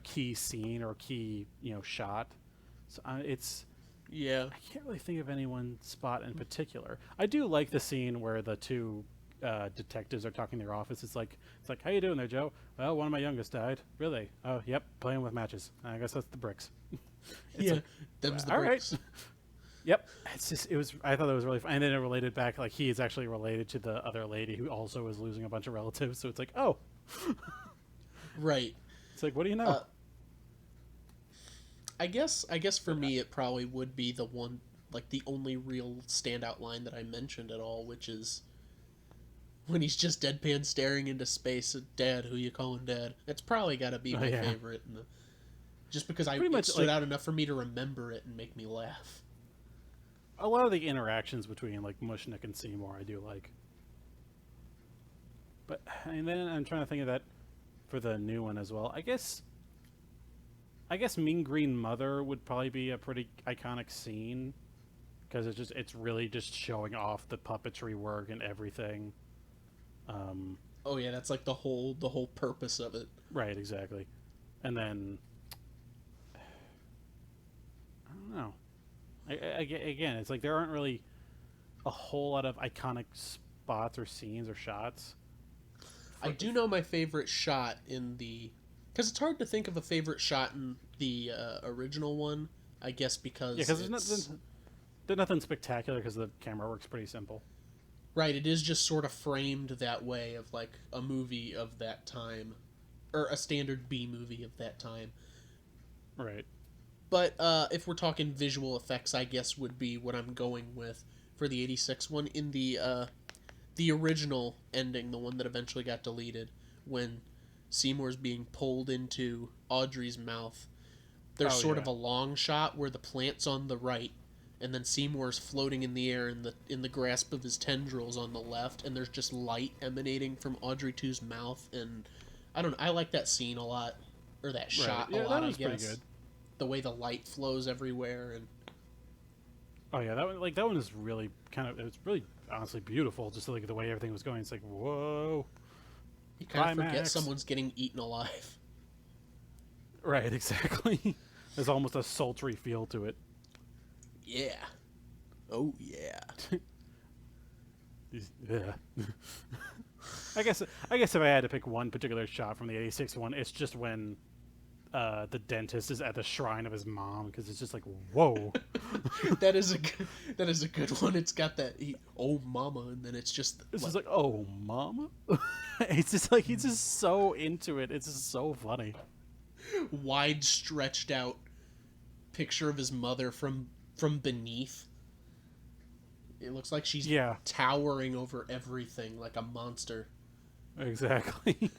key scene or a key shot. So it's Yeah. I can't really think of any one spot in particular. I do like the scene where the two detectives are talking in their office. It's like, how you doing there, Joe? Well, one of my youngest died. Really? Oh, yep, playing with matches. I guess that's the bricks. It's Yeah. like, Them's the all bricks. right. Yep. It's just it was. I thought it was really fun, and then it related back like he is actually related to the other lady who also was losing a bunch of relatives. So it's like, oh, Right. it's like, what do you know? Uh, I guess for me it probably would be the one, like the only real standout line that I mentioned at all, which is when he's just deadpan staring into space at Dad, who you calling Dad. It's probably got to be my Yeah. favorite, just because Pretty it much stood like out enough for me to remember it and make me laugh. a lot of the interactions between like Mushnick and Seymour, I do like. But and then I'm trying to think of that for the new one as well. I guess Mean Green Mother would probably be a pretty iconic scene because it's really just showing off the puppetry work and everything. Oh yeah, that's like the whole purpose of it. Right, exactly. And then I don't know. Again, it's like there aren't really a whole lot of iconic spots or scenes or shots. I do know my favorite shot in the, because it's hard to think of a favorite shot in the original one. I guess because Yeah, because there's nothing spectacular because the camera work's pretty simple. right, it is just sort of framed that way of like a movie of that time, or a standard B movie of that time. Right. But if we're talking visual effects, I guess would be what I'm going with for the '86 one. In the original ending, the one that eventually got deleted, when Seymour's being pulled into Audrey's mouth, there's Oh sort yeah. of a long shot where the plant's on the right, and then Seymour's floating in the air in the grasp of his tendrils on the left, and there's just light emanating from Audrey 2's mouth, and I don't know, I like that scene a lot, or that shot Yeah, a that lot, I was pretty guess. good. The way the light flows everywhere, and Oh yeah, that one is really it was really honestly beautiful. Just like the way everything was going, it's like whoa, you kind of forget climax. someone's getting eaten alive. Right, exactly. There's almost a sultry feel to it. Yeah. Oh yeah. Yeah. I guess if I had to pick one particular shot from the '86 one, it's just when the dentist is at the shrine of his mom because it's just like whoa. That is a good one. It's got that oh mama, and then it's just It's just like oh mama. It's just like he's just so into it. It's just so funny. wide stretched out picture of his mother from beneath. It looks like she's Yeah, towering over everything like a monster. exactly.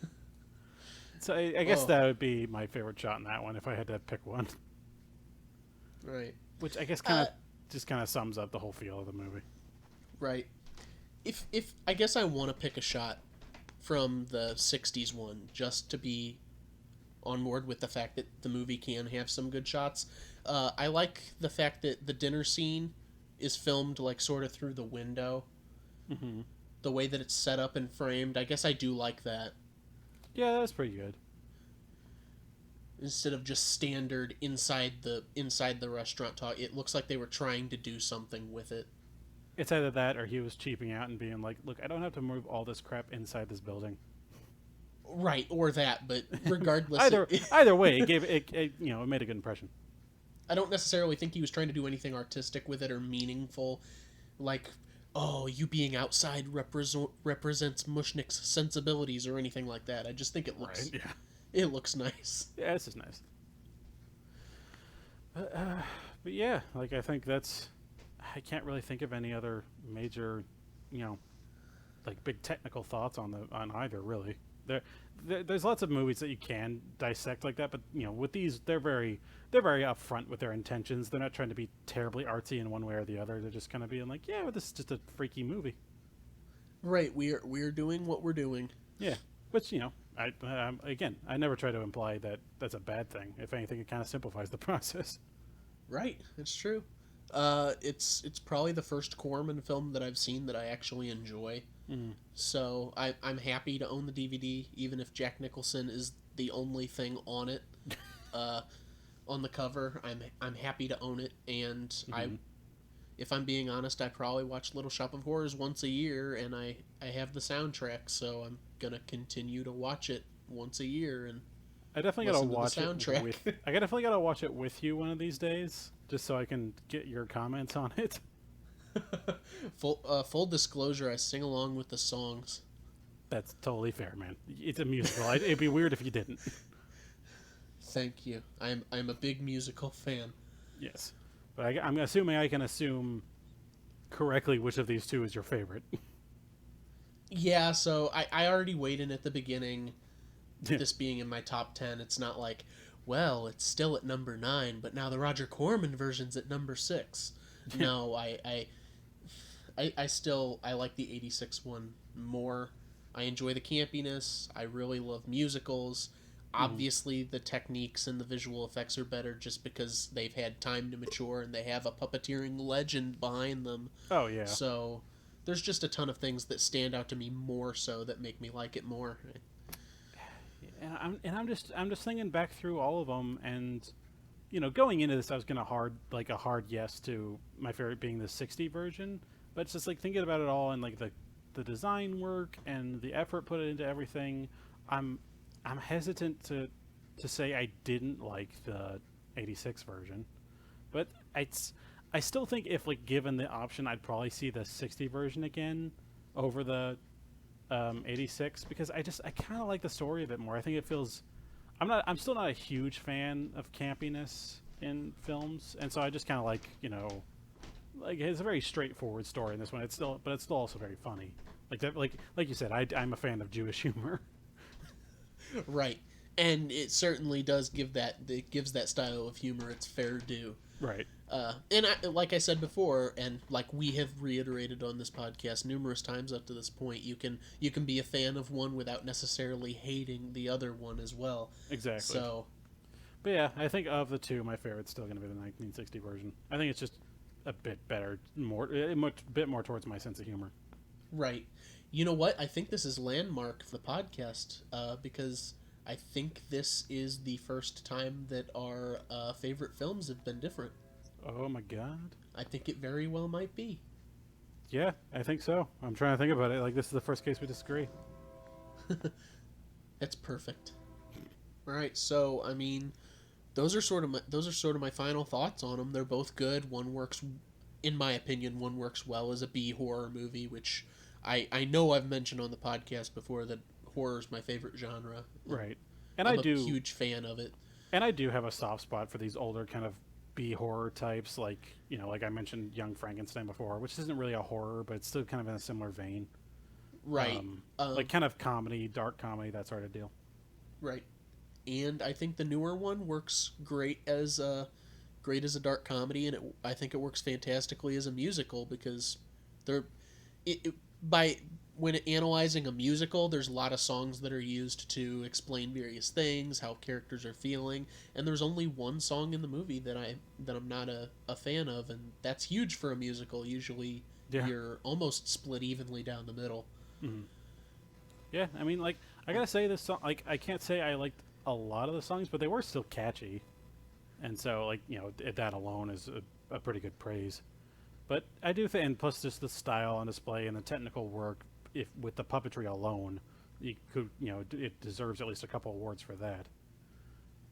So I guess Oh, that would be my favorite shot in that one if I had to pick one. right. Which I guess Uh, kind of sums up the whole feel of the movie. right. If I guess I want to pick a shot from the '60s one just to be on board with the fact that the movie can have some good shots. I like the fact that the dinner scene is filmed like sort of through the window. Hmm. The way that it's set up and framed, I guess I do like that. Yeah, that's pretty good. Instead of just standard inside the restaurant talk, it looks like they were trying to do something with it. It's either that or he was cheaping out and being like, "Look, I don't have to move all this crap inside this building." Right, or that, but regardless, Either way, it made a good impression. I don't necessarily think he was trying to do anything artistic with it or meaningful, like, oh, you being outside represents Mushnick's sensibilities or anything like that. I just think Right? Yeah. it looks nice. Yeah, this is nice. But yeah, like I think that's. I can't really think of any other major, you know, like big technical thoughts on either really. There's lots of movies that you can dissect like that, but with these they're very upfront with their intentions. They're not trying to be terribly artsy in one way or the other. They're just kind of being like, yeah, well, this is just a freaky movie. Right, we're doing what we're doing. Yeah, which again, I never try to imply that that's a bad thing. If anything, it kind of simplifies the process. Right, it's true. It's probably the first Corman film that I've seen that I actually enjoy. Mm. So I'm happy to own the DVD, even if Jack Nicholson is the only thing on it. Uh, on the cover, I'm happy to own it, and Mm-hmm. if I'm being honest, I probably watch Little Shop of Horrors once a year, and I have the soundtrack, so I'm gonna continue to watch it once a year and I definitely gotta listen to the watch it soundtrack. with. I definitely gotta watch it with you one of these days, just so I can get your comments on it. Full disclosure, I sing along with the songs. That's totally fair, man. It's a musical. It'd be weird if you didn't. Thank you. I'm a big musical fan. Yes, but I'm assuming I can assume correctly which of these two is your favorite. Yeah, so I already weighed in at the beginning. This being in my top 10, it's not like, well, it's still at number 9, but now the Roger Corman version's at number 6. No, I still I like the 86 one more. I enjoy the campiness. I really love musicals. Mm. Obviously, the techniques and the visual effects are better just because they've had time to mature and they have a puppeteering legend behind them. Oh yeah. So, there's just a ton of things that stand out to me more so that make me like it more. And I'm just thinking back through all of them, and going into this, I was gonna a hard yes to my favorite being the 60 version, but it's just like thinking about it all and like the design work and the effort put into everything. I'm I'm hesitant to say I didn't like the 86 version, but I still think if like given the option, I'd probably see the 60 version again over the 86 because I kind of like the story a bit more. I think it feels I'm still not a huge fan of campiness in films, and so I just kind of like it's a very straightforward story in this one. It's still also very funny. Like that, like you said, I'm a fan of Jewish humor. Right. And it certainly does it gives that style of humor its fair due. Right. Like I said before, and like we have reiterated on this podcast numerous times up to this point, you can be a fan of one without necessarily hating the other one as well. Exactly. So, But yeah, I think of the two, my favorite's still going to be the 1960 version. I think it's just a bit better, bit more towards my sense of humor. right. You know what? I think this is landmark for the podcast because I think this is the first time that our favorite films have been different. Oh my god. I think it very well might be. Yeah, I think so. I'm trying to think about it. Like this is the first case we disagree. That's perfect. All right, so I mean, those are sort of my final thoughts on them. They're both good. One works, in my opinion, one works well as a B horror movie, which I know I've mentioned on the podcast before that horror is my favorite genre. Right. And I'm a huge fan of it. I do have a soft spot for these older kind of B horror types, like like I mentioned, Young Frankenstein before, which isn't really a horror, but it's still kind of in a similar vein. Right. Like kind of comedy, dark comedy, that sort of deal. Right. And I think the newer one works great as a dark comedy, and I think it works fantastically as a musical because they're it by when analyzing a musical, there's a lot of songs that are used to explain various things, how characters are feeling, and there's only one song in the movie that I'm not a fan of, and that's huge for a musical. Usually, Yeah. you're almost split evenly down the middle. Hmm. Yeah, I mean, like I gotta say, this song, like I can't say I liked a lot of the songs, but they were still catchy, and so like that alone is a pretty good praise. But I do think, and plus just the style on display and the technical work, if with the puppetry alone, you could, it deserves at least a couple awards for that.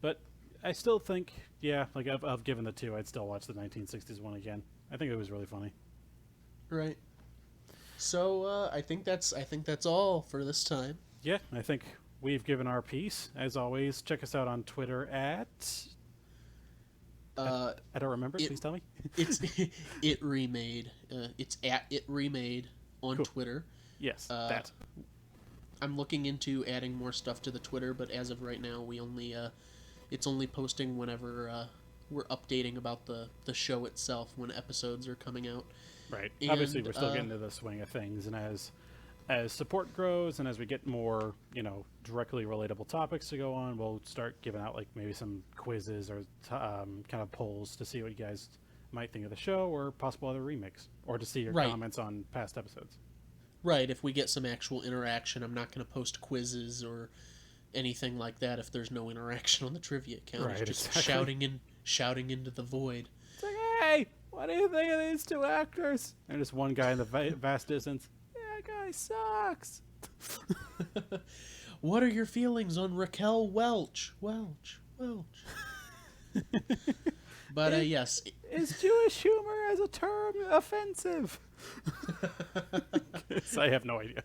But I still think, yeah, like I've given the two, I'd still watch the 1960s one again. I think it was really funny. Right. So I think that's all for this time. Yeah, I think we've given our piece. As always, check us out on Twitter at. I don't remember. It Please tell me. it's it remade. It's at it remade on Cool. Twitter. Yes, Uh, that. I'm looking into adding more stuff to the Twitter, but as of right now, we only it's only posting whenever we're updating about the show itself when episodes are coming out. Right. And Obviously, we're still getting into the swing of things, and as support grows, and as we get more, directly relatable topics to go on, we'll start giving out like maybe some quizzes or kind of polls to see what you guys might think of the show, or possible other remix, or to see your Right. comments on past episodes. Right, if we get some actual interaction, I'm not going to post quizzes or anything like that if there's no interaction on the trivia account. Right, It's just exactly. shouting into the void. It's like, hey, what do you think of these two actors? And just one guy in the vast distance. That guy sucks. What are your feelings on Raquel Welch? Welch. But yes. Is Jewish humor as a term offensive? I have no idea.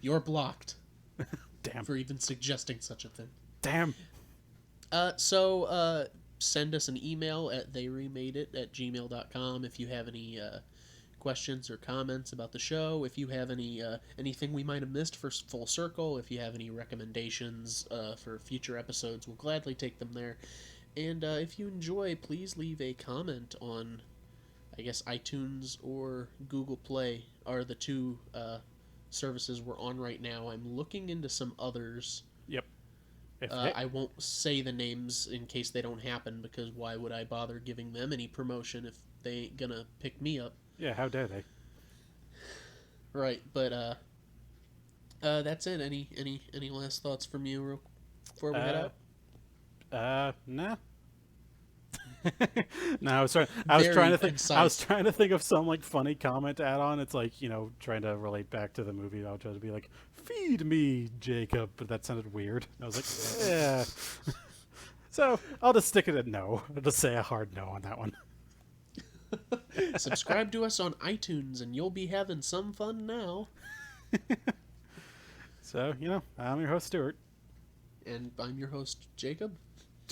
You're blocked. Damn. For even suggesting such a thing. Damn. So send us an email at theyremadeit@gmail.com if you have any questions or comments about the show. If you have any anything we might have missed for Full Circle, if you have any recommendations for future episodes, we'll gladly take them there. And if you enjoy, please leave a comment on, I guess, iTunes or Google Play are the two services we're on right now. I'm looking into some others. Yep. I won't say the names in case they don't happen, because why would I bother giving them any promotion if they ain't gonna pick me up? Yeah, how dare they? Right, but that's it. Any last thoughts from you before we head out? Nah. No, I was trying to think of some like funny comment to add on. It's like, trying to relate back to the movie. I'll try to be like, "Feed me, Jacob," but that sounded weird. I was like, yeah. So I'll just stick it at no. I'll just say a hard no on that one. Subscribe to us on iTunes and you'll be having some fun now. So, I'm your host, Stuart. And I'm your host, Jacob.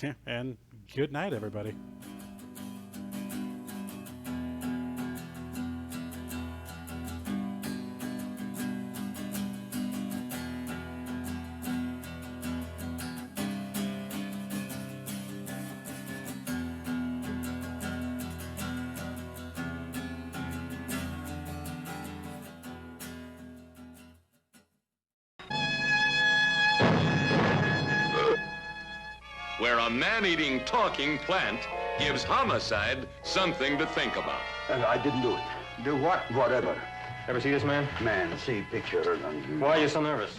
Yeah, and good night, everybody. Where a man-eating, talking plant gives homicide something to think about. I didn't do it. Do what? Whatever. Ever see this man? Man, see picture. Why are you so nervous?